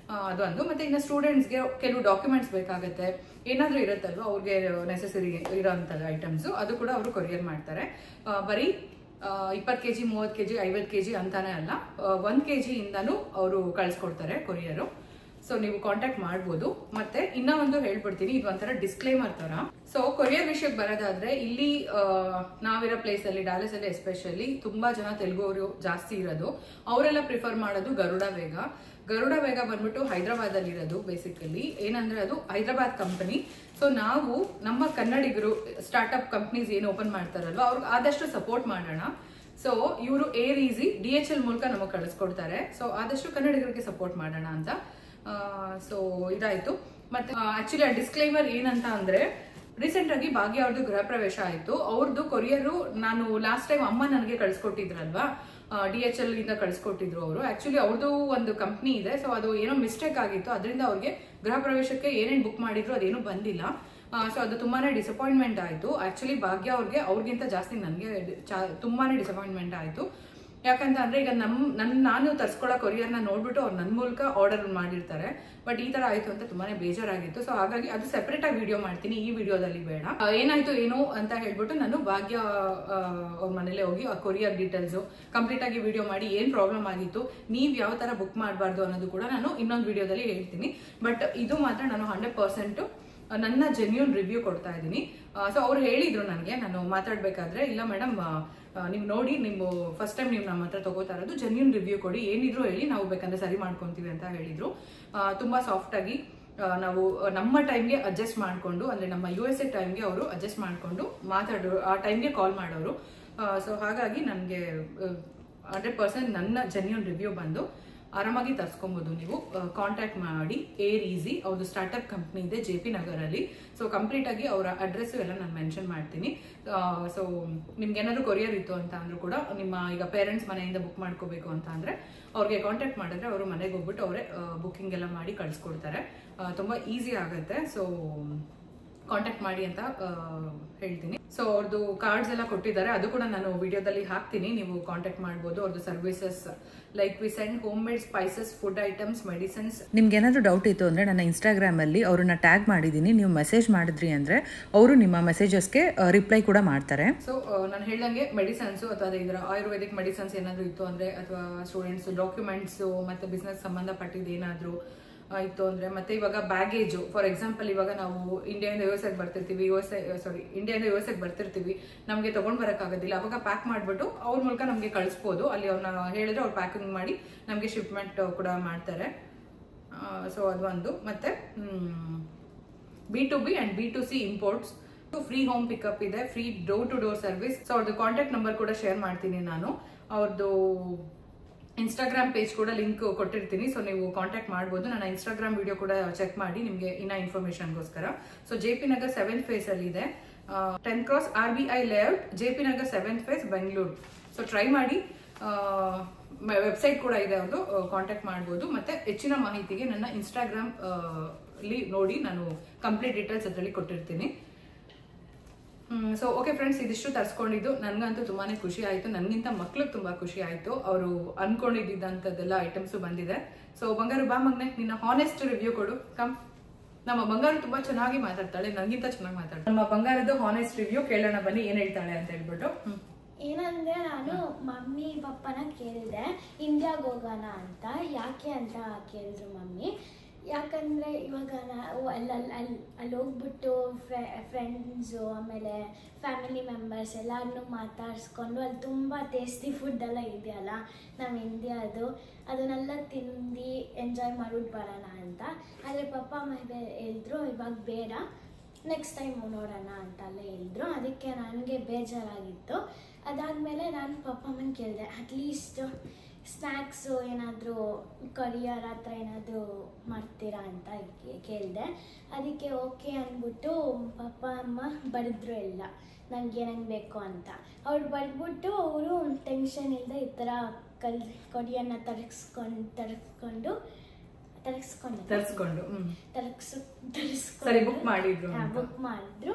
ಅದೊಂದು. ಮತ್ತೆ ಇನ್ನು ಸ್ಟೂಡೆಂಟ್ಸ್ಗೆ ಕೆಲವು ಡಾಕ್ಯುಮೆಂಟ್ಸ್ ಬೇಕಾಗುತ್ತೆ, ಏನಾದರೂ ಇರುತ್ತಲ್ವ ಅವ್ರಿಗೆ ನೆಸೆಸರಿ ಇರೋಂಥ ಐಟಮ್ಸು, ಅದು ಕೂಡ ಅವರು ಕೊರಿಯರ್ ಮಾಡ್ತಾರೆ. ಬರೀ 20 kg 30 kg 50 kg ಅಂತಾನೆ ಅಲ್ಲ, 1 kg ಇಂದನೂ ಅವರು ಕಳಿಸ್ಕೊಡ್ತಾರೆ ಕೊರಿಯರು. ಸೊ ನೀವು ಕಾಂಟ್ಯಾಕ್ಟ್ ಮಾಡ್ಬೋದು. ಮತ್ತೆ ಇನ್ನ ಒಂದು ಹೇಳ್ಬಿಡ್ತೀನಿ, ಇದು ಒಂಥರ ಡಿಸ್ಕ್ಲೇಮರ್ ತರ. ಸೊ ಕೊರಿಯರ್ ವಿಷಯಕ್ಕೆ ಬರೋದಾದ್ರೆ, ಇಲ್ಲಿ ನಾವಿರೋ ಪ್ಲೇಸ್ ಅಲ್ಲಿ ಡ್ಯಾಲಸ್ ಅಲ್ಲಿ ಎಸ್ಪೆಷಲಿ ತುಂಬಾ ಜನ ತೆಲುಗುವರು ಜಾಸ್ತಿ ಇರೋದು. ಅವರೆಲ್ಲ ಪ್ರಿಫರ್ ಮಾಡೋದು ಗರುಡ ವೇಗ. ಗರುಡ ವೇಗ ಬಂದ್ಬಿಟ್ಟು ಹೈದರಾಬಾದ್ ಅಲ್ಲಿ ಇರೋದು. ಬೇಸಿಕಲಿ ಏನಂದ್ರೆ ಅದು ಹೈದರಾಬಾದ್ ಕಂಪನಿ. ಸೊ ನಾವು ನಮ್ಮ ಕನ್ನಡಿಗರು ಸ್ಟಾರ್ಟ್ಅಪ್ ಕಂಪ್ನೀಸ್ ಏನು ಓಪನ್ ಮಾಡ್ತಾರಲ್ವ ಅವ್ರಿಗೆ ಆದಷ್ಟು ಸಪೋರ್ಟ್ ಮಾಡೋಣ. ಸೊ ಇವರು ಏರ್ ಈಸಿ DHL ಮೂಲಕ ನಮಗೆ ಕಳಿಸ್ಕೊಡ್ತಾರೆ. ಸೊ ಆದಷ್ಟು ಕನ್ನಡಿಗರಿಗೆ ಸಪೋರ್ಟ್ ಮಾಡೋಣ ಅಂತ. ಸೊ ಇದಾಯ್ತು. ಮತ್ತೆ ಆಕ್ಚುಲಿ ಆ ಡಿಸ್ಕ್ಲೈಮರ್ ಏನಂತ ಅಂದ್ರೆ, ರೀಸೆಂಟ್ ಆಗಿ ಭಾಗ್ಯ ಅವ್ರದ್ದು ಗೃಹ ಪ್ರವೇಶ ಆಯ್ತು. ಅವ್ರದ್ದು ಕೊರಿಯರು ನಾನು ಲಾಸ್ಟ್ ಟೈಮ್ ಅಮ್ಮ ನನಗೆ ಕಳ್ಸಿಕೊಟ್ಟಿದ್ರಲ್ವಾ, DHL ಇಂದ ಕಳ್ಸಿಕೊಟ್ಟಿದ್ರು ಅವರು. ಆಕ್ಚುಲಿ ಅವ್ರದ್ದು ಒಂದು ಕಂಪ್ನಿ ಇದೆ. ಸೊ ಅದು ಏನೋ ಮಿಸ್ಟೇಕ್ ಆಗಿತ್ತು, ಅದರಿಂದ ಅವ್ರಿಗೆ ಗೃಹ ಪ್ರವೇಶಕ್ಕೆ ಏನೇನು ಬುಕ್ ಮಾಡಿದ್ರು ಅದೇನು ಬಂದಿಲ್ಲ. ಸೊ ಅದು ತುಂಬಾನೇ ಡಿಸಪಾಯಿಂಟ್ಮೆಂಟ್ ಆಯ್ತು. ಆಕ್ಚುಲಿ ಭಾಗ್ಯ ಅವ್ರಿಗಿಂತ ಜಾಸ್ತಿ ನನಗೆ ತುಂಬಾನೇ ಡಿಸಪಾಯಿಂಟ್ಮೆಂಟ್ ಆಯ್ತು. ಯಾಕಂತ ಅಂದ್ರೆ ಈಗ ನಾನು ತರ್ಸ್ಕೊಳ್ಳೋ ಕೊರಿಯರ್ನ ನೋಡ್ಬಿಟ್ಟು ಅವ್ರು ನನ್ನ ಮೂಲಕ ಆರ್ಡರ್ ಮಾಡಿರ್ತಾರೆ. ಬಟ್ ಈ ತರ ಆಯ್ತು ಅಂತ ತುಂಬಾನೇ ಬೇಜಾರಾಗಿತ್ತು. ಸೊ ಹಾಗಾಗಿ ಅದು ಸೆಪರೇಟ್ ಆಗಿ ವಿಡಿಯೋ ಮಾಡ್ತೀನಿ, ಈ ವಿಡಿಯೋದಲ್ಲಿ ಬೇಡ. ಏನಾಯ್ತು ಏನು ಅಂತ ಹೇಳ್ಬಿಟ್ಟು ನಾನು ಭಾಗ್ಯ ಅವ್ರ ಮನೇಲೆ ಹೋಗಿ ಆ ಕೊರಿಯರ್ ಡೀಟೇಲ್ಸ್ ಕಂಪ್ಲೀಟ್ ಆಗಿ ವಿಡಿಯೋ ಮಾಡಿ ಏನ್ ಪ್ರಾಬ್ಲಮ್ ಆಗಿತ್ತು, ನೀವ್ ಯಾವ ತರ ಬುಕ್ ಮಾಡಬಾರ್ದು ಅನ್ನೋದು ಕೂಡ ನಾನು ಇನ್ನೊಂದು ವಿಡಿಯೋದಲ್ಲಿ ಹೇಳ್ತೀನಿ. ಬಟ್ ಇದು ಮಾತ್ರ ನಾನು 100% ನನ್ನ ಜೆನ್ಯೂನ್ ರಿವ್ಯೂ ಕೊಡ್ತಾ ಇದ್ದೀನಿ. ಸೊ ಅವ್ರು ಹೇಳಿದ್ರು ನನಗೆ, ನಾನು ಮಾತಾಡ್ಬೇಕಾದ್ರೆ, ಇಲ್ಲ ಮೇಡಮ್ ನೀವು ನೋಡಿ, ನೀವು ಫಸ್ಟ್ ಟೈಮ್ ನೀವು ನಮ್ಮ ಹತ್ರ ತಗೋತಾ ಇರೋದು, ಜೆನ್ಯೂನ್ ರಿವ್ಯೂ ಕೊಡಿ, ಏನಿದ್ರು ಹೇಳಿ, ನಾವು ಬೇಕಂದ್ರೆ ಸರಿ ಮಾಡ್ಕೊಂತೀವಿ ಅಂತ ಹೇಳಿದ್ರು. ತುಂಬಾ ಸಾಫ್ಟ್ ಆಗಿ ನಾವು ನಮ್ಮ ಟೈಮ್ಗೆ ಅಡ್ಜಸ್ಟ್ ಮಾಡ್ಕೊಂಡು, ಅಂದ್ರೆ ನಮ್ಮ USA ಟೈಮ್ಗೆ ಅವರು ಅಡ್ಜಸ್ಟ್ ಮಾಡ್ಕೊಂಡು ಮಾತಾಡೋರು, ಆ ಟೈಮ್ಗೆ ಕಾಲ್ ಮಾಡೋರು. ಸೊ ಹಾಗಾಗಿ ನನಗೆ 100% ನನ್ನ ಜೆನ್ಯೂನ್ ರಿವ್ಯೂ ಬಂದು ಆರಾಮಾಗಿ ತರ್ಸ್ಕೊಬಹುದು. ನೀವು ಕಾಂಟ್ಯಾಕ್ಟ್ ಮಾಡಿ. ಏರ್ ಈಸಿ ಅವ್ರದ್ದು ಸ್ಟಾರ್ಟ್ಅಪ್ ಕಂಪ್ನಿ ಇದೆ JP ನಗರಲ್ಲಿ. ಸೊ ಕಂಪ್ಲೀಟ್ ಆಗಿ ಅವರ ಅಡ್ರೆಸ್ ಎಲ್ಲ ನಾನು ಮೆನ್ಷನ್ ಮಾಡ್ತೀನಿ. ಸೊ ನಿಮ್ಗೆ ಏನಾದ್ರು ಕೊರಿಯರ್ ಇತ್ತು ಅಂತ ಅಂದ್ರೂ ಕೂಡ, ನಿಮ್ಮ ಈಗ ಪೇರೆಂಟ್ಸ್ ಮನೆಯಿಂದ ಬುಕ್ ಮಾಡ್ಕೋಬೇಕು ಅಂತ ಅಂದ್ರೆ ಅವ್ರಿಗೆ ಕಾಂಟ್ಯಾಕ್ಟ್ ಮಾಡಿದ್ರೆ ಅವರು ಮನೆಗೆ ಹೋಗ್ಬಿಟ್ಟು ಅವರೇ ಬುಕ್ಕಿಂಗ್ ಎಲ್ಲ ಮಾಡಿ ಕಳಿಸ್ಕೊಡ್ತಾರೆ. ತುಂಬಾ ಈಸಿ ಆಗುತ್ತೆ. ಸೊ ಕಾಂಟ್ಯಾಕ್ಟ್ ಮಾಡಿ ಅಂತ ಹೇಳ್ತೀನಿ. ಸೊ ಅವ್ರದ್ದು ಕಾರ್ಡ್ಸ್ ಎಲ್ಲ ಕೊಟ್ಟಿದ್ದಾರೆ, ಅದು ಕೂಡ ನಾನು ವಿಡಿಯೋದಲ್ಲಿ ಹಾಕ್ತೀನಿ, ನೀವು ಕಾಂಟ್ಯಾಕ್ಟ್ ಮಾಡ್ಬೋದು. ಅವ್ರದ್ದು services like we send home made spices, food items, medicines. ನಿಮ್ಗೆ ಏನಾದರೂ ಡೌಟ್ ಇತ್ತು ಅಂದರೆ ನನ್ನ ಇನ್ಸ್ಟಾಗ್ರಾಮಲ್ಲಿ ಅವ್ರನ್ನ ಟ್ಯಾಗ್ ಮಾಡಿದ್ದೀನಿ, ನೀವು ಮೆಸೇಜ್ ಮಾಡಿದ್ರಿ ಅಂದರೆ ಅವರು ನಿಮ್ಮ ಮೆಸೇಜಸ್ಗೆ ರಿಪ್ಲೈ ಕೂಡ ಮಾಡ್ತಾರೆ. ಸೊ ನಾನು ಹೇಳ್ದಂಗೆ ಮೆಡಿಸನ್ಸು ಅಥವಾ ಇದರ ಆಯುರ್ವೇದಿಕ್ ಮೆಡಿಸನ್ಸ್ ಏನಾದರೂ ಇತ್ತು ಅಂದರೆ, ಅಥವಾ ಸ್ಟೂಡೆಂಟ್ಸ್ ಡಾಕ್ಯುಮೆಂಟ್ಸು ಮತ್ತು ಬಿಸ್ನೆಸ್ ಸಂಬಂಧಪಟ್ಟಿದ್ದು ಏನಾದರೂ ಇತ್ತು ಅಂದ್ರೆ, ಮತ್ತೆ ಇವಾಗ ಬ್ಯಾಗೇಜು, ಫಾರ್ ಎಕ್ಸಾಂಪಲ್ ಇವಾಗ ನಾವು ಇಂಡಿಯಾದಿಂದ USA ಬರ್ತಿರ್ತೀವಿ, ಇಂಡಿಯಾದಿಂದ USA ಬರ್ತಿರ್ತೀವಿ, ನಮಗೆ ತಗೊಂಡ್ ಬರೋಕ್ಕಾಗೋದಿಲ್ಲ, ಅವಾಗ ಪ್ಯಾಕ್ ಮಾಡಿಬಿಟ್ಟು ಅವ್ರ ಮೂಲಕ ನಮಗೆ ಕಳಿಸ್ಬೋದು. ಅಲ್ಲಿ ಅವ್ರನ್ನ ಹೇಳಿದ್ರೆ ಅವ್ರು ಪ್ಯಾಕಿಂಗ್ ಮಾಡಿ ನಮಗೆ ಶಿಪ್ಮೆಂಟ್ ಕೂಡ ಮಾಡ್ತಾರೆ. ಸೊ ಅದು ಒಂದು. ಮತ್ತೆ B2B and B2C imports, free home pickup ಇದೆ, free door to door service. So ಅವ್ರದ್ದು ಕಾಂಟ್ಯಾಕ್ಟ್ ನಂಬರ್ ಕೂಡ ಶೇರ್ ಮಾಡ್ತೀನಿ ನಾನು. ಅವ್ರದ್ದು ಇನ್ಸ್ಟಾಗ್ರಾಮ್ ಪೇಜ್ ಕೂಡ ಲಿಂಕ್ ಕೊಟ್ಟಿರ್ತೀನಿ. ಸೊ ನೀವು ಕಾಂಟ್ಯಾಕ್ಟ್ ಮಾಡ್ಬೋದು. ನನ್ನ ಇನ್ಸ್ಟಾಗ್ರಾಮ್ ವಿಡಿಯೋ ಕೂಡ ಚೆಕ್ ಮಾಡಿ ನಿಮಗೆ ಇನ್ನ ಇನ್ಫಾರ್ಮೇಶನ್ಗೋಸ್ಕರ. So JP Nagar 7th phase ಅಲ್ಲಿ ಇದೆ, 10 Cross RBI layout, JP Nagar 7th phase, Bengaluru. So try ಮಾಡಿ. ವೆಬ್ಸೈಟ್ ಕೂಡ ಇದೆ ಅವ್ರದ್ದು, ಕಾಂಟ್ಯಾಕ್ಟ್ ಮಾಡ್ಬೋದು. ಮತ್ತೆ ಹೆಚ್ಚಿನ ಮಾಹಿತಿಗೆ ನನ್ನ ಇನ್ಸ್ಟಾಗ್ರಾಮ್ ಅಲ್ಲಿ ನೋಡಿ, ನಾನು ಕಂಪ್ಲೀಟ್ ಡೀಟೇಲ್ಸ್ ಅದರಲ್ಲಿ ಕೊಟ್ಟಿರ್ತೀನಿ. ಸೊ ಓಕೆ ಫ್ರೆಂಡ್ಸ್, ಇದಿಷ್ಟು ತರಿಸ್ಕೊಂಡಿದ್ದು ನನಗಂತೂ ತುಂಬಾನೇ ಖುಷಿ ಆಯ್ತು. ನನಗಿಂತ ಮಕ್ಳಿಗೆ ತುಂಬಾ ಖುಷಿ ಆಯ್ತು. ಅವರು ಅನ್ಕೊಂಡಿದ್ದಂಥದ್ದೆಲ್ಲ ಐಟಮ್ಸು ಬಂದಿದೆ. ಸೊ ಬಂಗಾರು ಬಾ ಮಗ್ನೆ, ನಿನ್ನ ಹಾನೆಸ್ಟ್ ರಿವ್ಯೂ ಕೊಡು. ಕಮ್. ನಮ್ಮ ಬಂಗಾರು ತುಂಬಾ ಚೆನ್ನಾಗಿ ಮಾತಾಡ್ತಾಳೆ, ನನಗಿಂತ ಚೆನ್ನಾಗಿ ಮಾತಾಡ್ತಾಳೆ. ನಮ್ಮ ಬಂಗಾರದ್ದು ಹಾನೆಸ್ಟ್ ರಿವ್ಯೂ ಕೇಳೋಣ ಬನ್ನಿ, ಏನ್ ಹೇಳ್ತಾಳೆ ಅಂತ ಹೇಳ್ಬಿಟ್ಟು. ಏನಂದ್ರೆ, ನಾನು ಮಮ್ಮಿ ಪಪ್ಪನ ಕೇಳಿದೆ ಇಂಡಿಯಾಗೆ ಹೋಗೋಣ ಅಂತ. ಯಾಕೆ ಅಂತ ಕೇಳಿದ್ರು ಮಮ್ಮಿ. ಯಾಕಂದರೆ ಇವಾಗ ನಾವು ಅಲ್ಲಿ ಹೋಗ್ಬಿಟ್ಟು ಫ್ರೆಂಡ್ಸು ಆಮೇಲೆ ಫ್ಯಾಮಿಲಿ ಮೆಂಬರ್ಸ್ ಎಲ್ಲರನ್ನೂ ಮಾತಾಡಿಸ್ಕೊಂಡು, ಅಲ್ಲಿ ತುಂಬ ಟೇಸ್ಟಿ ಫುಡ್ಡೆಲ್ಲ ಇದೆಯಲ್ಲ ನಮ್ಮ ಇಂಡಿಯಾದು, ಅದನ್ನೆಲ್ಲ ತಿಂದು ಎಂಜಾಯ್ ಮಾಡ್ಬಿಟ್ಟು ಬರೋಣ ಅಂತ. ಆದರೆ ಪಪ್ಪ ಹೇಳಿದ್ರು ಇವಾಗ ಬೇಡ, ನೆಕ್ಸ್ಟ್ ಟೈಮ್ ನೋಡೋಣ ಅಂತೆಲ್ಲ ಹೇಳಿದ್ರು. ಅದಕ್ಕೆ ನನಗೆ ಬೇಜಾರಾಗಿತ್ತು. ಅದಾದಮೇಲೆ ನಾನು ಪಪ್ಪಮ್ಮನ ಕೇಳಿದೆ, ಅಟ್ಲೀಸ್ಟ್ ಸ್ನ್ಯಾಕ್ಸು ಏನಾದರೂ ಕೊರಿಯರ್ ಆ ಥರ ಏನಾದರೂ ಮಾಡ್ತೀರಾ ಅಂತ ಕೇಳಿದೆ. ಅದಕ್ಕೆ ಓಕೆ ಅಂದ್ಬಿಟ್ಟು ಪಪ್ಪ ಅಮ್ಮ ಬರೆದ್ರು ಎಲ್ಲ ನನಗೇನಂಗೆ ಬೇಕು ಅಂತ. ಅವ್ರು ಬರೆದ್ಬಿಟ್ಟು ಅವರು ಟೆನ್ಷನ್ ಇಲ್ಲದೆ ಈ ಥರ ಕೊರಿಯರ್ನ ತರಿಸ್ಕೊಂಡು ಬುಕ್ ಮಾಡಿದ್ರು.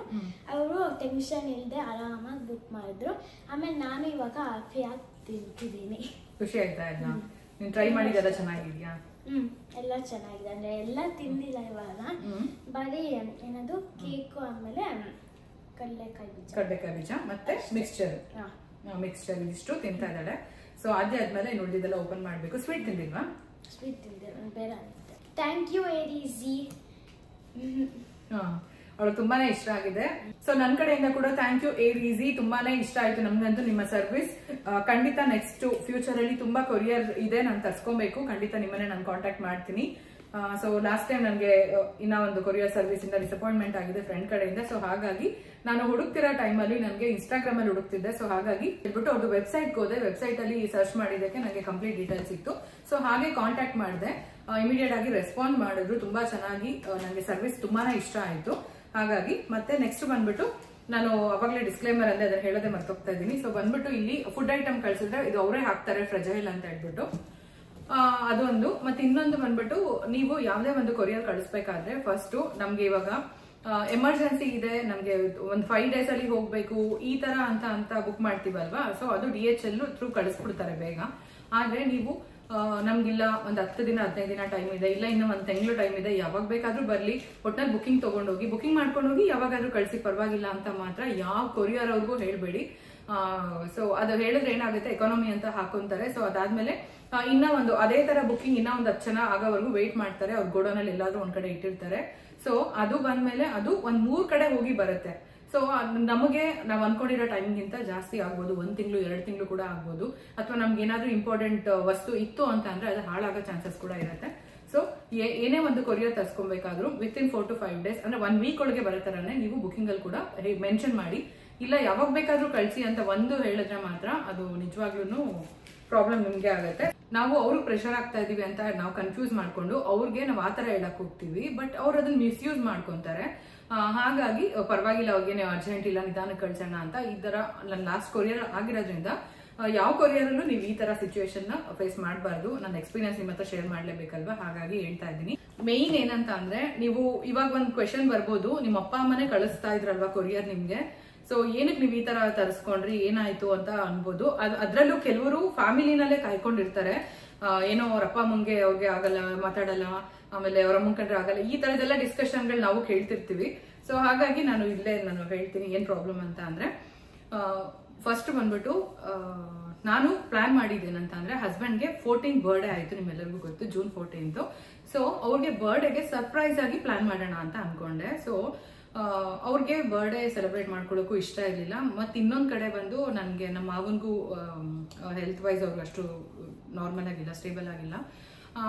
ಅವರು ಟೆನ್ಷನ್ ಇಲ್ಲದೆ ಆರಾಮಾಗಿ ಬುಕ್ ಮಾಡಿದ್ರು. ಆಮೇಲೆ ನಾನು ಇವಾಗ ಹ್ಯಾಪಿಯಾಗಿ ತಿಂತಿದ್ದೀನಿ. ಖುಷಿ ಆಯ್ತಾ ಇದನ್ನ? ನೀನು ಟ್ರೈ ಮಾಡಿದೆಲ್ಲ ಚೆನ್ನಾಗಿದ್ಯಾ? ಎಲ್ಲ ಚೆನ್ನಾಗಿದೆ. ಅಂದ್ರೆ ಎಲ್ಲ ತಿಂದಿಲ್ಲ ಇವಾಗ, ಬರೀ ಏನದು ಕೇಕು ಆಮೇಲೆ ಕಡಲೆಕಾಯಿ ಬೀಜ ಮತ್ತೆ ಮಿಕ್ಸ್ಚರ್ ಇದಿಷ್ಟು ತಿಂತಾ ಇದ್ದಾಳೆ. ಸೊ ಆದ್ಮೇಲೆ ಇನ್ನು ಉಳಿದಿದ್ದೆಲ್ಲ ಓಪನ್ ಮಾಡಬೇಕು. ಸ್ವೀಟ್ ತಿಂದಿಲ್ವಾ? ಸ್ವೀಟ್ ತಿಂದಿಲ್ಲ, ಬೇರೆ. ಥ್ಯಾಂಕ್ ಯು ಏರಿಜಿ. ಅವಳು ತುಂಬಾನೇ ಇಷ್ಟ ಆಗಿದೆ. ಸೊ ನನ್ನ ಕಡೆಯಿಂದ ಕೂಡ ಥ್ಯಾಂಕ್ ಯು ಏರಿಜಿ, ತುಂಬಾನೇ ಇಷ್ಟ ಆಯ್ತು ನಮ್ಗಂತೂ ನಿಮ್ಮ ಸರ್ವಿಸ್. ಖಂಡಿತ ನೆಕ್ಸ್ಟ್ ಫ್ಯೂಚರ್ ಅಲ್ಲಿ ತುಂಬಾ ಕೊರಿಯರ್ ಇದೆ, ನಾನು ತರ್ಸ್ಕೊಬೇಕು. ಖಂಡಿತ ನಿಮ್ಮನ್ನೇ ನಾನು ಕಾಂಟ್ಯಾಕ್ಟ್ ಮಾಡ್ತೀನಿ. ಸೊ ಲಾಸ್ಟ್ ಟೈಮ್ ನನಗೆ ಇನ್ನ ಒಂದು ಕೊರಿಯರ್ ಸರ್ವಿಸ್ ಇಂದ ಡಿಸಪಾಯಿಂಟ್ಮೆಂಟ್ ಆಗಿದೆ ಫ್ರೆಂಡ್ ಕಡೆಯಿಂದ. ಸೊ ಹಾಗಾಗಿ ನಾನು ಹುಡುಕ್ತಿರೋ ಟೈಮಲ್ಲಿ ನನಗೆ ಇನ್ಸ್ಟಾಗ್ರಾಮ್ ಅಲ್ಲಿ ಹುಡುಕ್ತಿದ್ದೆ. ಸೊ ಹಾಗಾಗಿ ಹೇಳ್ಬಿಟ್ಟು ಅವ್ರದ್ದು ವೆಬ್ಸೈಟ್ಗೆ ಹೋದೆ. ವೆಬ್ಸೈಟ್ ಅಲ್ಲಿ ಸರ್ಚ್ ಮಾಡಿದಕ್ಕೆ ನನಗೆ ಕಂಪ್ಲೀಟ್ ಡೀಟೇಲ್ಸ್ ಸಿಕ್ತು. ಸೊ ಹಾಗೆ ಕಾಂಟ್ಯಾಕ್ಟ್ ಮಾಡಿದೆ. ಇಮಿಡಿಯೇಟ್ ಆಗಿ ರೆಸ್ಪಾಂಡ್ ಮಾಡಿದ್ರು. ತುಂಬಾ ಚೆನ್ನಾಗಿ ನನಗೆ ಸರ್ವಿಸ್ ತುಂಬಾನೇ ಇಷ್ಟ ಆಯ್ತು. ಹಾಗಾಗಿ ಮತ್ತೆ ನೆಕ್ಸ್ಟ್ ಬಂದ್ಬಿಟ್ಟು ನಾನು ಅವಾಗಲೇ ಡಿಸ್ಕ್ಲೇಮರ್ ಅಂದೆ, ಅದನ್ನ ಹೇಳೋದೇ ಮರ್ತೋಗ್ತಾ ಇದ್ದೀನಿ. ಸೊ ಬಂದ್ಬಿಟ್ಟು ಇಲ್ಲಿ ಫುಡ್ ಐಟಮ್ ಕಳ್ಸಿದ್ರೆ ಇದು ಅವರೇ ಹಾಕ್ತಾರೆ ಫ್ರೆಜೈಲ್ ಅಂತ ಹೇಳ್ಬಿಟ್ಟು, ಅದೊಂದು. ಮತ್ತೆ ಇನ್ನೊಂದು ಬಂದ್ಬಿಟ್ಟು ನೀವು ಯಾವುದೇ ಒಂದು ಕೊರಿಯರ್ ಕಳಿಸ್ಬೇಕಾದ್ರೆ ಫಸ್ಟ್ ನಮ್ಗೆ ಇವಾಗ ಎಮರ್ಜೆನ್ಸಿ ಇದೆ, ನಮ್ಗೆ ಒಂದು 5 days ಅಲ್ಲಿ ಹೋಗ್ಬೇಕು ಈ ತರ ಅಂತ ಬುಕ್ ಮಾಡ್ತೀವಲ್ವಾ. ಸೊ ಅದು DHL ಥ್ರೂ ಕಳಿಸ್ಬಿಡ್ತಾರೆ ಬೇಗ. ಆದ್ರೆ ನೀವು ನಮ್ಗಿಲ್ಲ ಒಂದು 10 ದಿನ 15 ದಿನ ಟೈಮ್ ಇದೆ, ಇಲ್ಲ ಇನ್ನು 1 ತಿಂಗಳು ಟೈಮ್ ಇದೆ, ಯಾವಾಗ ಬೇಕಾದ್ರೂ ಬರ್ಲಿ, ಒಟ್ನಲ್ಲಿ ಬುಕಿಂಗ್ ಮಾಡ್ಕೊಂಡೋಗಿ ಯಾವಾಗಾದ್ರೂ ಕಳ್ಸಿ ಪರವಾಗಿಲ್ಲ ಅಂತ ಮಾತ್ರ ಯಾವ ಕೊರಿಯರ್ ಅವ್ರಿಗೂ ಹೇಳ್ಬೇಡಿ. ಸೊ ಅದು ಹೇಳಿದ್ರೆ ಏನಾಗುತ್ತೆ, ಎಕಾನಮಿ ಅಂತ ಹಾಕೊಂತಾರೆ. ಸೊ ಅದಾದ್ಮೇಲೆ ಇನ್ನ ಒಂದು ಅದೇ ತರ ಬುಕಿಂಗ್ ಇನ್ನ ಒಂದು 10 ಜನ ಆಗೋವರೆಗೂ ವೇಟ್ ಮಾಡ್ತಾರೆ. ಅವ್ರ ಗೋಡೌನಲ್ಲಿ ಎಲ್ಲಾದ್ರೂ ಒಂದ್ ಕಡೆ ಇಟ್ಟಿರ್ತಾರೆ. ಸೊ ಅದು ಬಂದ್ಮೇಲೆ ಅದು 1-3 ಕಡೆ ಹೋಗಿ ಬರುತ್ತೆ. ಸೊ ನಮಗೆ ನಾವು ಅನ್ಕೊಂಡಿರೋ ಟೈಮ್ಗಿಂತ ಜಾಸ್ತಿ ಆಗ್ಬೋದು, 1 ತಿಂಗಳು 2 ತಿಂಗಳು ಕೂಡ ಆಗ್ಬೋದು. ಅಥವಾ ನಮ್ಗೆ ಏನಾದ್ರೂ ಇಂಪಾರ್ಟೆಂಟ್ ವಸ್ತು ಇತ್ತು ಅಂತ ಅಂದ್ರೆ ಅದು ಹಾಳಾಗೋ ಚಾನ್ಸಸ್ ಕೂಡ ಇರುತ್ತೆ. ಸೊ ಏನೇ ಒಂದು ಕೊರಿಯರ್ ತರಿಸ್ಕೊಬೇಕಾದ್ರೂ ವಿತಿನ್ 4 to 5 days ಅಂದ್ರೆ 1 week ಒಳಗೆ ಬರತ್ತರನೇ ನೀವು ಬುಕಿಂಗ್ ಅಲ್ಲಿ ಕೂಡ ಮೆನ್ಷನ್ ಮಾಡಿ. ಇಲ್ಲ ಯಾವಾಗ ಬೇಕಾದ್ರೂ ಕಳ್ಸಿ ಅಂತ ಒಂದು ಹೇಳಿದ್ರೆ ಮಾತ್ರ ಅದು ನಿಜವಾಗ್ಲೂ ಪ್ರಾಬ್ಲಮ್ ನಿಮ್ಗೆ ಆಗುತ್ತೆ. ನಾವು ಅವ್ರಿಗೆ ಪ್ರೆಷರ್ ಆಗ್ತಾ ಇದೀವಿ ಅಂತ ನಾವು ಕನ್ಫ್ಯೂಸ್ ಮಾಡ್ಕೊಂಡು ಅವ್ರಿಗೆ ನಾವು ಆತರ ಹೇಳಕ್ ಹೋಗ್ತೀವಿ, ಬಟ್ ಅವ್ರು ಅದನ್ನ ಮಿಸ್ಯೂಸ್ ಮಾಡ್ಕೊಂತಾರೆ. ಹಾಗಾಗಿ ಪರವಾಗಿಲ್ಲ, ಅವ್ರಿಗೇನೆ ಅರ್ಜೆಂಟ್ ಇಲ್ಲ, ನಿಧಾನಕ್ಕೆ ಕಳ್ಸೋಣ ಅಂತ ಈ ತರ ನನ್ನ ಲಾಸ್ಟ್ ಕೊರಿಯರ್ ಆಗಿರೋದ್ರಿಂದ ಯಾವ ಕೊರಿಯರ್ ಅಲ್ಲೂ ನೀವು ಈ ತರ ಸಿಚುವೇಶನ್ ನ ಫೇಸ್ ಮಾಡಬಾರ್ದು. ನನ್ನ ಎಕ್ಸ್ಪೀರಿಯನ್ಸ್ ನಿಮ್ಮ ಹತ್ರ ಶೇರ್ ಮಾಡ್ಲೇಬೇಕಲ್ವಾ, ಹಾಗಾಗಿ ಹೇಳ್ತಾ ಇದ್ದೀನಿ. ಮೇನ್ ಏನಂತ ಅಂದ್ರೆ, ನೀವು ಇವಾಗ ಒಂದು ಕ್ವೆಶನ್ ಬರ್ಬೋದು, ನಿಮ್ಮ ಅಪ್ಪ ಅಮ್ಮನೇ ಕಳಿಸ್ತಾ ಇದ್ರಲ್ವಾ ಕೊರಿಯರ್ ನಿಮ್ಗೆ, ಸೊ ಏನಕ್ಕೆ ನೀವು ಈ ತರ ತರಿಸ್ಕೊಂಡ್ರಿ, ಏನಾಯ್ತು ಅಂತ ಅನ್ಬೋದು. ಅದ್ರಲ್ಲೂ ಕೆಲವರು ಫ್ಯಾಮಿಲಿನಲ್ಲೇ ಕಾಯ್ಕೊಂಡಿರ್ತಾರೆ. ಏನೋ ಅವ್ರ ಅಪ್ಪ ಅಮ್ಮಂಗೆ ಅವ್ರಿಗೆ ಆಗಲ್ಲ, ಮಾತಾಡಲ್ಲ, ಆಮೇಲೆ ಅವರ ಮುಂಕಂಡ್ರೆ ಆಗಲ್ಲ, ಈ ತರದೆಲ್ಲ ಡಿಸ್ಕಷನ್ಗಳು ನಾವು ಕೇಳ್ತಿರ್ತೀವಿ. ಸೊ ಹಾಗಾಗಿ ನಾನು ಹೇಳ್ತೀನಿ ಏನ್ ಪ್ರಾಬ್ಲಮ್ ಅಂತ ಅಂದ್ರೆ, ಫಸ್ಟ್ ಬಂದ್ಬಿಟ್ಟು ನಾನು ಪ್ಲಾನ್ ಮಾಡಿದ್ದೇನಂತ ಅಂದ್ರೆ, ಹಸ್ಬೆಂಡ್ಗೆ 14th ಬರ್ಡೇ ಆಯ್ತು, ನಿಮ್ಮೆಲ್ಲರಿಗೂ ಗೊತ್ತು, June 14th. ಸೊ ಅವ್ರಿಗೆ ಬರ್ಡೇಗೆ ಸರ್ಪ್ರೈಸ್ ಆಗಿ ಪ್ಲಾನ್ ಮಾಡೋಣ ಅಂತ ಅನ್ಕೊಂಡೆ. ಸೊ ಅವ್ರಿಗೆ ಬರ್ಡೇ ಸೆಲೆಬ್ರೇಟ್ ಮಾಡ್ಕೊಳ್ಳೋಕ್ಕೂ ಇಷ್ಟ ಇರಲಿಲ್ಲ. ಮತ್ತೆ ಇನ್ನೊಂದ್ ಕಡೆ ಬಂದು ನನಗೆ ನಮ್ಮ ಮಾವನ್ಗೂ ಹೆಲ್ತ್ ವೈಸ್ ಅವ್ರಿಗೆ ಅಷ್ಟು ನಾರ್ಮಲ್ ಆಗಿಲ್ಲ, ಸ್ಟೇಬಲ್ ಆಗಿಲ್ಲ.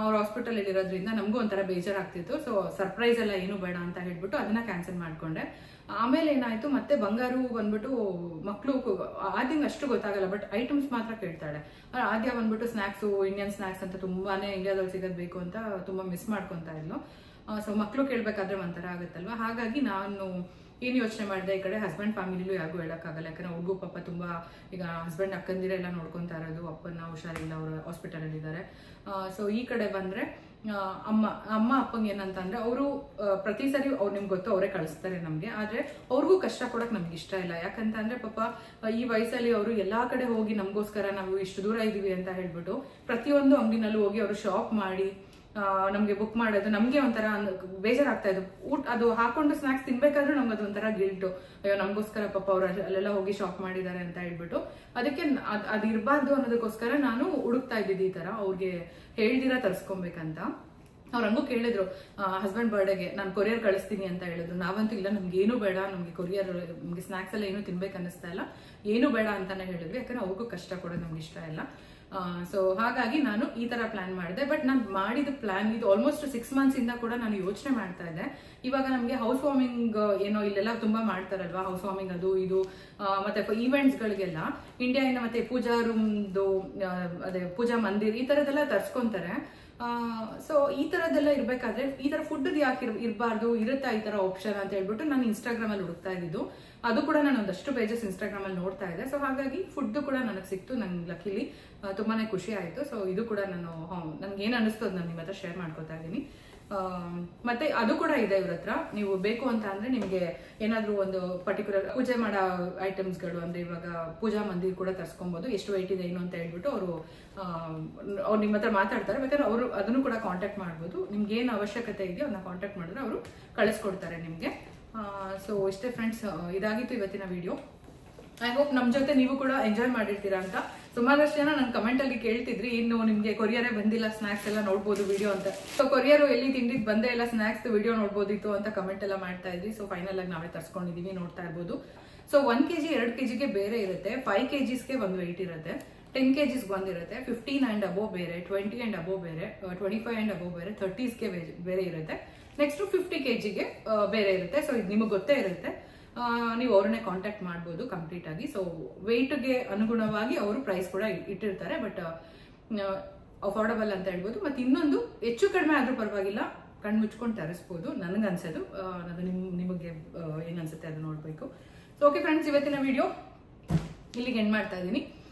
ಅವ್ರ ಹಾಸ್ಪಿಟಲ್ ಇರೋದ್ರಿಂದ ನಮಗೂ ಒಂಥರ ಬೇಜಾರಾಗ್ತಿತ್ತು. ಸೊ ಸರ್ಪ್ರೈಸ್ ಎಲ್ಲ ಏನು ಬೇಡ ಅಂತ ಹೇಳ್ಬಿಟ್ಟು ಅದನ್ನ ಕ್ಯಾನ್ಸಲ್ ಮಾಡ್ಕೊಂಡೆ. ಆಮೇಲೆ ಏನಾಯ್ತು, ಮತ್ತೆ ಬಂಗಾರು ಬಂದ್ಬಿಟ್ಟು ಮಕ್ಕಳು ಆದ್ಯಂಗೆ ಅಷ್ಟು ಗೊತ್ತಾಗಲ್ಲ, ಬಟ್ ಐಟಮ್ಸ್ ಮಾತ್ರ ಕೇಳ್ತಾಳೆ. ಆದ್ಯ ಬಂದ್ಬಿಟ್ಟು ಸ್ನಾಕ್ಸು, ಇಂಡಿಯನ್ ಸ್ನಾಕ್ಸ್ ಅಂತ ತುಂಬಾನೇ ಇಂಡಿಯಾದಲ್ಲಿ ಸಿಗೋದ್ ಬೇಕು ಅಂತ ತುಂಬಾ ಮಿಸ್ ಮಾಡ್ಕೊಂತಾ ಇದ್ಲು. ಸೊ ಮಕ್ಕಳು ಕೇಳ್ಬೇಕಾದ್ರೆ ಒಂಥರ ಆಗುತ್ತಲ್ವಾ. ಹಾಗಾಗಿ ನಾನು ಏನ್ ಯೋಚನೆ ಮಾಡಿದೆ, ಈ ಕಡೆ ಹಸ್ಬೆಂಡ್ ಫ್ಯಾಮಿಲಿಲೂ ಯಾರಿಗೂ ಹೇಳಕ್ಕಾಗಲ್ಲ, ಯಾಕಂದ್ರೆ ಅವ್ರಿಗೂ ಪಾಪ ತುಂಬಾ ಈಗ ಹಸ್ಬೆಂಡ್ ಅಕ್ಕಂದಿರೆಲ್ಲ ನೋಡ್ಕೊಂತಾ ಇರೋದು, ಅಪ್ಪನ ಹುಷಾರಿಲ್ಲ, ಅವ್ರ ಹಾಸ್ಪಿಟಲ್ ಅಲ್ಲಿ ಇದ್ದಾರೆ. ಸೊ ಈ ಕಡೆ ಬಂದ್ರೆ ಅಮ್ಮ ಅಪ್ಪಂಗೆ ಏನಂತ ಅಂದ್ರೆ, ಅವರು ಪ್ರತಿ ಸರಿ ಅವ್ರು ನಿಮ್ಗೆ ಗೊತ್ತು ಅವರೇ ಕಳಿಸ್ತಾರೆ ನಮ್ಗೆ, ಆದ್ರೆ ಅವ್ರಿಗೂ ಕಷ್ಟ ಕೊಡಕ್ ನಮ್ಗೆ ಇಷ್ಟ ಇಲ್ಲ. ಯಾಕಂತ ಅಂದ್ರೆ ಪಾಪ ಈ ವಯಸ್ಸಲ್ಲಿ ಅವರು ಎಲ್ಲಾ ಕಡೆ ಹೋಗಿ ನಮಗೋಸ್ಕರ ನಾವು ಇಷ್ಟು ದೂರ ಇದೀವಿ ಅಂತ ಹೇಳ್ಬಿಟ್ಟು ಪ್ರತಿಯೊಂದು ಅಂಗಡಿನಲ್ಲೂ ಹೋಗಿ ಅವರು ಶಾಪ್ ಮಾಡಿ ನಮ್ಗೆ ಬುಕ್ ಮಾಡೋದು ನಮ್ಗೆ ಒಂಥರ ಬೇಜಾರಾಗ್ತಾ ಇದ್ದು. ಅದು ಹಾಕೊಂಡು ಸ್ನಾಕ್ಸ್ ತಿನ್ಬೇಕಾದ್ರೂ ನಮ್ಗೆ ಅದು ಒಂಥರ ಗಿಲ್ಟು, ಅಯ್ಯೋ ನಮಗೋಸ್ಕರ ಪಾಪ ಅವ್ರು ಅಲ್ಲೆಲ್ಲ ಹೋಗಿ ಶಾಪ್ ಮಾಡಿದ್ದಾರೆ ಅಂತ ಹೇಳ್ಬಿಟ್ಟು. ಅದಕ್ಕೆ ಅದು ಇರಬಾರ್ದು ಅನ್ನೋದಕ್ಕೋಸ್ಕರ ನಾನು ಹುಡುಕ್ತಾ ಇದ್ದಿದ್ದು ಈ ತರ ಅವ್ರಿಗೆ ಹೇಳ್ದಿರ ತರ್ಸ್ಕೊಬೇಕಂತ. ಅವ್ರು ಹಂಗೂ ಕೇಳಿದ್ರು, ಹಸ್ಬೆಂಡ್ ಬರ್ಡೇಗೆ ನಾನು ಕೊರಿಯರ್ ಕಳಿಸ್ತೀನಿ ಅಂತ ಹೇಳಿದ್ರು. ನಾವಂತೂ ಇಲ್ಲ, ನಮ್ಗೆ ಏನು ಬೇಡ, ನಮ್ಗೆ ಕೊರಿಯರ್, ನಮ್ಗೆ ಸ್ನಾಕ್ಸ್ ಎಲ್ಲ ಏನು ತಿನ್ಬೇಕು ಅನ್ನಿಸ್ತಾ ಇಲ್ಲ, ಏನು ಬೇಡ ಅಂತಾನೆ ಹೇಳಿದ್ವಿ. ಯಾಕಂದ್ರೆ ಅವ್ರಿಗೂ ಕಷ್ಟ ಕೊಡೋದು ನಮ್ಗೆ ಇಷ್ಟ ಇಲ್ಲ. ಸೊ ಹಾಗಾಗಿ ನಾನು ಈ ತರ ಪ್ಲಾನ್ ಮಾಡಿದೆ. ಬಟ್ ನಾನು ಮಾಡಿದ ಪ್ಲಾನ್ ಇದು ಆಲ್ಮೋಸ್ಟ್ 6 months ಇಂದ ಕೂಡ ನಾನು ಯೋಚನೆ ಮಾಡ್ತಾ ಇದ್ದೆ. ಇವಾಗ ನಮ್ಗೆ ಹೌಸ್ ವಾರ್ಮಿಂಗ್ ಏನೋ ಇಲ್ಲೆಲ್ಲ ತುಂಬಾ ಮಾಡ್ತಾರಲ್ವಾ, ಹೌಸ್ ವಾರ್ಮಿಂಗ್ ಅದು ಇದು, ಮತ್ತೆ ಈವೆಂಟ್ಸ್ ಗಳಿಗೆಲ್ಲ ಇಂಡಿಯಾದಿಂದ ಮತ್ತೆ ಪೂಜಾ ರೂಮ್ದು ಅದೇ ಪೂಜಾ ಮಂದಿರ್ ಈ ತರದೆಲ್ಲ ತರ್ಸ್ಕೊಂತಾರೆ. ಸೊ ಈ ತರದೆಲ್ಲ ಇರ್ಬೇಕಾದ್ರೆ ಈ ತರ ಫುಡ್ ಯಾಕೆ ಇರಬಾರ್ದು, ಇರುತ್ತಾ ಈ ತರ ಆಪ್ಷನ್ ಅಂತ ಹೇಳ್ಬಿಟ್ಟು ನಾನು ಇನ್ಸ್ಟಾಗ್ರಾಮ್ ಅಲ್ಲಿ ಹುಡುಕ್ತಾ ಇದ್ದಿದ್ದು. ಅದು ಕೂಡ ನಾನು ಒಂದಷ್ಟು ಪೇಜಸ್ ಇನ್ಸ್ಟಾಗ್ರಾಮ್ ಅಲ್ಲಿ ನೋಡ್ತಾ ಇದ್ದೆ. ಸೊ ಹಾಗಾಗಿ ಫುಡ್ ಕೂಡ ನನಗೆ ಸಿಕ್ತು, ನಂಗೆ ಲಕ್ಕಿಲಿ ತುಂಬಾನೇ ಖುಷಿ ಆಯ್ತು. ಸೊ ಇದು ಕೂಡ ನನ್ಗೆ ಏನ್ ಅನಿಸ್ತೋ ನಾನು ನಿಮ್ಮ ಹತ್ರ ಶೇರ್ ಮಾಡ್ಕೊತಾ ಇದ್ದೀನಿ. ಮತ್ತೆ ಅದು ಕೂಡ ಇದೆ ಇವ್ರ ಹತ್ರ. ನೀವು ಬೇಕು ಅಂತ ಅಂದ್ರೆ ನಿಮಗೆ ಏನಾದ್ರೂ ಒಂದು ಪರ್ಟಿಕ್ಯುಲರ್ ಪೂಜೆ ಮಾಡೋ ಐಟಮ್ಸ್ಗಳು ಅಂದ್ರೆ ಇವಾಗ ಪೂಜಾ ಮಂದಿರ್ ಕೂಡ ತರ್ಸ್ಕೊಬಹುದು, ಎಷ್ಟು ವೆಯ್ಟ್ ಇದೆ ಏನು ಅಂತ ಹೇಳ್ಬಿಟ್ಟು ಅವ್ರು ನಿಮ್ಮ ಹತ್ರ ಮಾತಾಡ್ತಾರೆ. ಬೇಕಾದ್ರೆ ಅವರು ಅದನ್ನು ಕೂಡ ಕಾಂಟ್ಯಾಕ್ಟ್ ಮಾಡ್ಬೋದು. ನಿಮ್ಗೆ ಏನು ಅವಶ್ಯಕತೆ ಇದೆಯೋ ಅದನ್ನ ಕಾಂಟ್ಯಾಕ್ಟ್ ಮಾಡಿದ್ರೆ ಅವರು ಕಳಿಸ್ಕೊಡ್ತಾರೆ ನಿಮ್ಗೆ. ಸೊ ಇಷ್ಟೇ ಫ್ರೆಂಡ್ಸ್, ಇದಾಗಿತ್ತು ಇವತ್ತಿನ ವಿಡಿಯೋ. ಐ ಹೋಪ್ ನಮ್ ಜೊತೆ ನೀವು ಕೂಡ ಎಂಜಾಯ್ ಮಾಡಿರ್ತೀರಾ ಅಂತ. ಸುಮಾರಷ್ಟು ಜನ ನನ್ ಕಮೆಂಟ್ ಅಲ್ಲಿ ಕೇಳ್ತಿದ್ರಿ, ಇನ್ನು ನಿಮ್ಗೆ ಕೊರಿಯರೇ ಬಂದಿಲ್ಲ, ಸ್ನಾಕ್ಸ್ ಎಲ್ಲ ನೋಡ್ಬೋದು ವಿಡಿಯೋ ಅಂತ. ಸೊ ಕೊರಿಯರ್ ಎಲ್ಲಿ ತಿಂಡಿದ್ ಬಂದೇ ಇಲ್ಲ, ಸ್ನಾಕ್ಸ್ ವಿಡಿಯೋ ನೋಡ್ಬೋದಿತ್ತು ಅಂತ ಕಮೆಂಟ್ ಎಲ್ಲ ಮಾಡ್ತಾ ಇದ್ರಿ. ಸೊ ಫೈನಲ್ ಆಗಿ ನಾವೇ ತರ್ಸ್ಕೊಂಡಿದೀವಿ, ನೋಡ್ತಾ ಇರ್ಬೋದು. ಸೊ 1 kg 2 kgಗೆ ಬೇರೆ ಇರುತ್ತೆ, 5 kgsಗೆ ಒಂದು ವೆಯ್ಟ್ ಇರುತ್ತೆ, 10 kgs ಒಂದಿರುತ್ತೆ, 15 and above ಬೇರೆ, 20 and above ಬೇರೆ, 25 and above ಬೇರೆ, 30sಗೆ ಬೇರೆ ಇರುತ್ತೆ. ನೆಕ್ಸ್ಟ್ 50 kgಗೆ ಬೇರೆ ಇರುತ್ತೆ. ಸೊ ಇದು ನಿಮಗೆ ಗೊತ್ತೇ ಇರುತ್ತೆ, ನೀವು ಅವ್ರನ್ನೇ ಕಾಂಟ್ಯಾಕ್ಟ್ ಮಾಡ್ಬೋದು ಕಂಪ್ಲೀಟ್ ಆಗಿ. ಸೊ ವೆಯ್ಟ್ಗೆ ಅನುಗುಣವಾಗಿ ಅವರು ಪ್ರೈಸ್ ಕೂಡ ಇಟ್ಟಿರ್ತಾರೆ, ಬಟ್ ಅಫೋರ್ಡಬಲ್ ಅಂತ ಹೇಳ್ಬೋದು. ಮತ್ತೆ ಇನ್ನೊಂದು, ಹೆಚ್ಚು ಕಡಿಮೆ ಆದ್ರೂ ಪರವಾಗಿಲ್ಲ, ಕಣ್ಣು ಮುಚ್ಕೊಂಡು ತರಿಸ್ಬೋದು ನನಗನ್ಸೋದು. ಅದು ನಿಮಗೆ ಏನನ್ಸುತ್ತೆ ಅದು ನೋಡಬೇಕು. ಸೊ ಓಕೆ ಫ್ರೆಂಡ್ಸ್, ಇವತ್ತಿನ ವಿಡಿಯೋ ಇಲ್ಲಿಗೆ ಎಂಡ್ ಮಾಡ್ತಾ ಇದ್ದೀನಿ.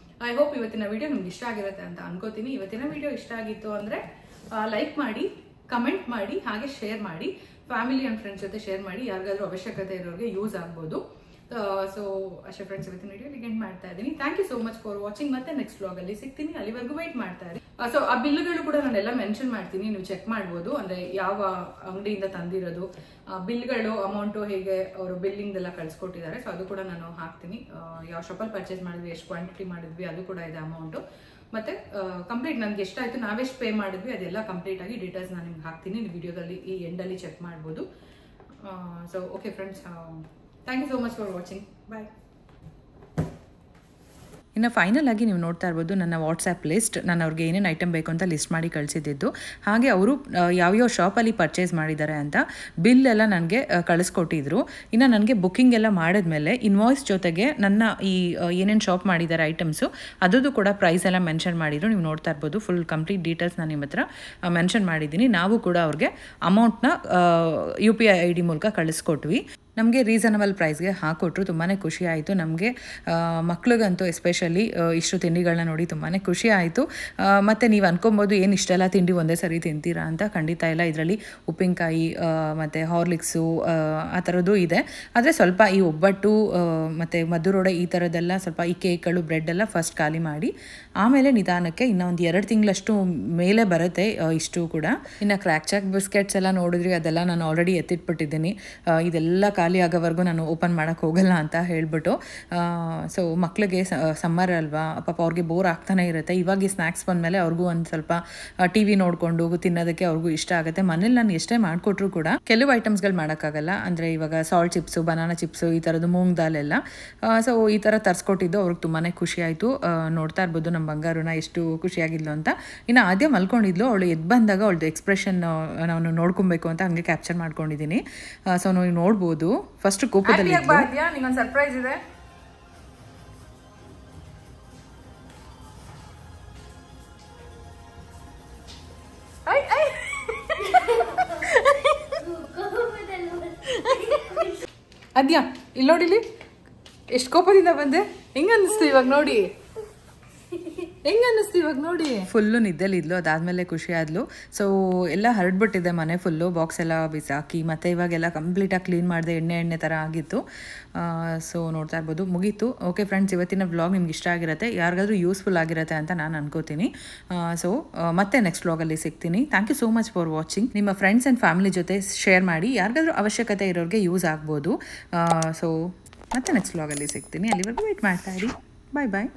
ಐ ಹೋಪ್ ಇವತ್ತಿನ ವಿಡಿಯೋ ನಿಮ್ಗೆ ಇಷ್ಟ ಆಗಿರುತ್ತೆ ಅಂತ ಅನ್ಕೋತೀನಿ. ಇವತ್ತಿನ ವಿಡಿಯೋ ಇಷ್ಟ ಆಗಿತ್ತು ಅಂದ್ರೆ ಲೈಕ್ ಮಾಡಿ, ಕಮೆಂಟ್ ಮಾಡಿ, ಹಾಗೆ ಶೇರ್ ಮಾಡಿ, ಫ್ಯಾಮಿಲಿ ಅಂಡ್ ಫ್ರೆಂಡ್ಸ್ ಜೊತೆ ಶೇರ್ ಮಾಡಿ, ಯಾರಿಗಾದ್ರೂ ಅವಶ್ಯಕತೆ ಇರೋರಿಗೆ ಯೂಸ್ ಆಗ್ಬೋದು. ಸೊ ಅಷ್ಟೇ ಫ್ರೆಂಡ್ಸ್, ಇವತ್ತಿನ ವಿಡಿಯೋ ಎಂಡ್ ಮಾಡ್ತಾ ಇದ್ದೀನಿ. Thank you so much for watching. ಮತ್ತೆ ನೆಕ್ಸ್ಟ್ ವ್ಲಾಗ್ ಅಲ್ಲಿ ಸಿಗ್ತೀನಿ, ಅಲ್ಲಿವರೆಗೂ ವೆಯ್ಟ್ ಮಾಡ್ತಾ ಇರಿ. ಸೊ ಆ ಬಿಲ್ಗಳು ಕೂಡ ನಾನೆಲ್ಲ ಮೆನ್ಷನ್ ಮಾಡ್ತೀನಿ, ನೀವು ಚೆಕ್ ಮಾಡ್ಬೋದು. ಅಂದ್ರೆ ಯಾವ ಅಂಗಡಿಯಿಂದ ತಂದಿರೋದು, ಬಿಲ್ಗಳು ಅಮೌಂಟು ಹೇಗೆ ಅವರು ಬಿಲ್ಲಿಂಗ್ ಎಲ್ಲ ಕಳ್ಸಿಕೊಟ್ಟಿದ್ದಾರೆ. ಸೊ ಅದು ಕೂಡ ನಾನು ಹಾಕ್ತೀನಿ, ಯಾವ ಶಾಪಲ್ಲಿ ಪರ್ಚೇಸ್ ಮಾಡಿದ್ವಿ, ಎಷ್ಟು ಕ್ವಾಂಟಿಟಿ ಮಾಡಿದ್ವಿ, ಅದು ಕೂಡ ಇದೆ ಅಮೌಂಟು. ಮತ್ತೆ ಕಂಪ್ಲೀಟ್ ನನ್ಗೆ ಎಷ್ಟಾಯ್ತು, ನಾವೆಷ್ಟು ಪೇ ಮಾಡಿದ್ವಿ, ಅದೆಲ್ಲ ಕಂಪ್ಲೀಟ್ ಆಗಿ ಡೀಟೇಲ್ಸ್ ನಾನು ನಿಮ್ಗೆ ಹಾಕ್ತೀನಿ. ನೀವು ವಿಡಿಯೋದಲ್ಲಿ ಈ ಎಂಡಲ್ಲಿ ಚೆಕ್ ಮಾಡ್ಬೋದು. So okay friends, thank you so much for watching. Bye. ಇನ್ನು ಫೈನಲ್ ಆಗಿ ನೀವು ನೋಡ್ತಾ ಇರ್ಬೋದು ನನ್ನ ವಾಟ್ಸ್ಆ್ಯಪ್ ಲಿಸ್ಟ್. ನಾನು ಅವ್ರಿಗೆ ಏನೇನು ಐಟಮ್ ಬೇಕು ಅಂತ ಲಿಸ್ಟ್ ಮಾಡಿ ಕಳಿಸಿದ್ದು, ಹಾಗೆ ಅವರು ಯಾವ್ಯಾವ ಶಾಪಲ್ಲಿ ಪರ್ಚೇಸ್ ಮಾಡಿದ್ದಾರೆ ಅಂತ ಬಿಲ್ ಎಲ್ಲ ನನಗೆ ಕಳಿಸ್ಕೊಟ್ಟಿದ್ರು. ಇನ್ನು ನನಗೆ ಬುಕ್ಕಿಂಗ್ ಎಲ್ಲ ಮಾಡಿದ್ಮೇಲೆ ಇನ್ವಾಯ್ಸ್ ಜೊತೆಗೆ ನನ್ನ ಈ ಏನೇನು ಶಾಪ್ ಮಾಡಿದ್ದಾರೆ ಐಟಮ್ಸು ಅದರದ್ದು ಕೂಡ ಪ್ರೈಸ್ ಎಲ್ಲ ಮೆನ್ಷನ್ ಮಾಡಿದ್ರು. ನೀವು ನೋಡ್ತಾ ಇರ್ಬೋದು, ಫುಲ್ ಕಂಪ್ಲೀಟ್ ಡೀಟೇಲ್ಸ್ ನಾನು ನಿಮ್ಮ ಹತ್ರ ಮೆನ್ಷನ್ ಮಾಡಿದ್ದೀನಿ. ನಾವು ಕೂಡ ಅವ್ರಿಗೆ ಅಮೌಂಟ್ನ UPI ID ಮೂಲಕ ಕಳಿಸ್ಕೊಟ್ವಿ. ನಮಗೆ ರೀಸನಬಲ್ ಪ್ರೈಸ್ಗೆ ಹಾಕೊಟ್ರು. ತುಂಬಾ ಖುಷಿ ಆಯಿತು ನಮಗೆ, ಮಕ್ಳಿಗಂತೂ ಎಸ್ಪೆಷಲಿ ಇಷ್ಟು ತಿಂಡಿಗಳನ್ನ ನೋಡಿ ತುಂಬಾ ಖುಷಿ ಆಯಿತು. ಮತ್ತು ನೀವು ಅನ್ಕೊಬೋದು ಏನು ಇಷ್ಟೆಲ್ಲ ತಿಂಡಿ ಒಂದೇ ಸರಿ ತಿಂತೀರಾ ಅಂತ. ಖಂಡಿತ ಇಲ್ಲ, ಇದರಲ್ಲಿ ಉಪ್ಪಿನಕಾಯಿ ಮತ್ತು ಹಾರ್ಲಿಕ್ಸು ಆ ಥರದ್ದು ಇದೆ. ಆದರೆ ಸ್ವಲ್ಪ ಈ ಒಬ್ಬಟ್ಟು ಮತ್ತು ಮದ್ದೂರೋಡೆ ಈ ಥರದ್ದೆಲ್ಲ, ಸ್ವಲ್ಪ ಈ ಕೇಕ್ಗಳು, ಬ್ರೆಡ್ಡೆಲ್ಲ ಫಸ್ಟ್ ಖಾಲಿ ಮಾಡಿ ಆಮೇಲೆ ನಿಧಾನಕ್ಕೆ ಇನ್ನೂ ಒಂದು 2 ತಿಂಗಳಷ್ಟು ಮೇಲೆ ಬರುತ್ತೆ ಇಷ್ಟು ಕೂಡ. ಇನ್ನು ಕ್ರ್ಯಾಕ್ ಚಾಕ್ ಬಿಸ್ಕೆಟ್ಸ್ ಎಲ್ಲ ನೋಡಿದ್ರಿ, ಅದೆಲ್ಲ ನಾನು ಆಲ್ರೆಡಿ ಎತ್ತಿಟ್ಬಿಟ್ಟಿದ್ದೀನಿ. ಇದೆಲ್ಲ ಖಾಲಿ ಆಗೋವರೆಗೂ ನಾನು ಓಪನ್ ಮಾಡೋಕ್ಕೆ ಹೋಗಲ್ಲ ಅಂತ ಹೇಳ್ಬಿಟ್ಟು. ಸೊ ಮಕ್ಳಿಗೆ ಸಮ್ಮರ್ ಅಲ್ವಾ, ಪಾಪ ಅವ್ರಿಗೆ ಬೋರ್ ಆಗ್ತಾನೆ ಇರುತ್ತೆ. ಇವಾಗ ಈ ಸ್ನ್ಯಾಕ್ಸ್ ಬಂದಮೇಲೆ ಅವ್ರಿಗೂ ಒಂದು ಸ್ವಲ್ಪ TV ನೋಡಿಕೊಂಡು ತಿನ್ನೋದಕ್ಕೆ ಅವ್ರಿಗೂ ಇಷ್ಟ ಆಗುತ್ತೆ. ಮನೇಲಿ ನಾನು ಎಷ್ಟೇ ಮಾಡಿಕೊಟ್ರು ಕೂಡ ಕೆಲವು ಐಟಮ್ಸ್ಗಳು ಮಾಡೋಕ್ಕಾಗಲ್ಲ. ಅಂದರೆ ಇವಾಗ ಸಾಲ್ಟ್ ಚಿಪ್ಸು, ಬನಾನಾ ಚಿಪ್ಸು, ಈ ಥರದ್ದು ಮೂಂಗ್ ದಾಲ್ ಎಲ್ಲ. ಸೊ ಈ ಥರ ತರಿಸ್ಕೊಟ್ಟಿದ್ದು ಅವ್ರಿಗೆ ತುಂಬಾ ಖುಷಿ ಆಯಿತು. ನೋಡ್ತಾ ಇರ್ಬೋದು ನಮ್ಮ ಬಂಗಾರನ ಎಷ್ಟು ಖುಷಿಯಾಗಿದ್ಲು ಅಂತ. ಇನ್ನು ಆದ್ಯ ಮಲ್ಕೊಂಡಿದ್ಲು, ಅವಳು ಎದ್ದು ಬಂದಾಗ ಅವಳದು ಎಕ್ಸ್ಪ್ರೆಷನ್ ನಾನು ನೋಡ್ಕೊಬೇಕು ಅಂತ ಹಂಗೆ ಕ್ಯಾಪ್ಚರ್ ಮಾಡ್ಕೊಂಡಿದ್ದೀನಿ. ಸೊ ನೀವು ನೋಡ್ಬೋದು, ಫಸ್ಟ್ ಕೋಪದಲ್ಲಿ ನಿಂಗೊಂದು ಸರ್ಪ್ರೈಸ್ ಇದೆ. ಅದ್ಯಾ ಇಲ್ಲಿ ನೋಡಿಲಿ, ಎಷ್ಟು ಕೋಪದಿಂದ ಬಂದೆ. ಹೆಂಗ ಅನ್ನಿಸ್ತು ಇವಾಗ ನೋಡಿ, ಹೆಂಗ ಅನ್ನಿಸ್ತು ಇವಾಗ ನೋಡಿ. ಫುಲ್ಲು ನಿದ್ದೆಲಿದ್ಲು, ಅದಾದಮೇಲೆ ಖುಷಿ ಆದ್ಲು. ಸೊ ಎಲ್ಲ ಹರಡ್ಬಿಟ್ಟಿದೆ ಮನೆ ಫುಲ್ಲು, ಬಾಕ್ಸ್ ಎಲ್ಲ ಬಿಸಾಕಿ. ಮತ್ತು ಇವಾಗೆಲ್ಲ ಕಂಪ್ಲೀಟಾಗಿ ಕ್ಲೀನ್ ಮಾಡಿದೆ, ಎಣ್ಣೆ ಥರ ಆಗಿತ್ತು. ಸೊ ನೋಡ್ತಾ ಇರ್ಬೋದು, ಮುಗೀತು. ಓಕೆ ಫ್ರೆಂಡ್ಸ್, ಇವತ್ತಿನ ವ್ಲಾಗ್ ನಿಮ್ಗೆ ಇಷ್ಟ ಆಗಿರುತ್ತೆ, ಯಾರಿಗಾದ್ರೂ ಯೂಸ್ಫುಲ್ ಆಗಿರುತ್ತೆ ಅಂತ ನಾನು ಅನ್ಕೋತೀನಿ. ಸೊ ಮತ್ತೆ ನೆಕ್ಸ್ಟ್ ವ್ಲಾಗಲ್ಲಿ ಸಿಗ್ತೀನಿ. Thank you so much for watching. ನಿಮ್ಮ ಫ್ರೆಂಡ್ಸ್ ಆ್ಯಂಡ್ ಫ್ಯಾಮಿಲಿ ಜೊತೆ ಶೇರ್ ಮಾಡಿ, ಯಾರಿಗಾದ್ರೂ ಅವಶ್ಯಕತೆ ಇರೋರಿಗೆ ಯೂಸ್ ಆಗ್ಬೋದು. ಸೊ ಮತ್ತೆ ನೆಕ್ಸ್ಟ್ ವ್ಲಾಗಲ್ಲಿ ಸಿಗ್ತೀನಿ, ಅಲ್ಲಿವರೆಗೂ ವೆಯ್ಟ್ ಮಾಡ್ತಾ ಇರಿ. ಬಾಯ್ ಬಾಯ್.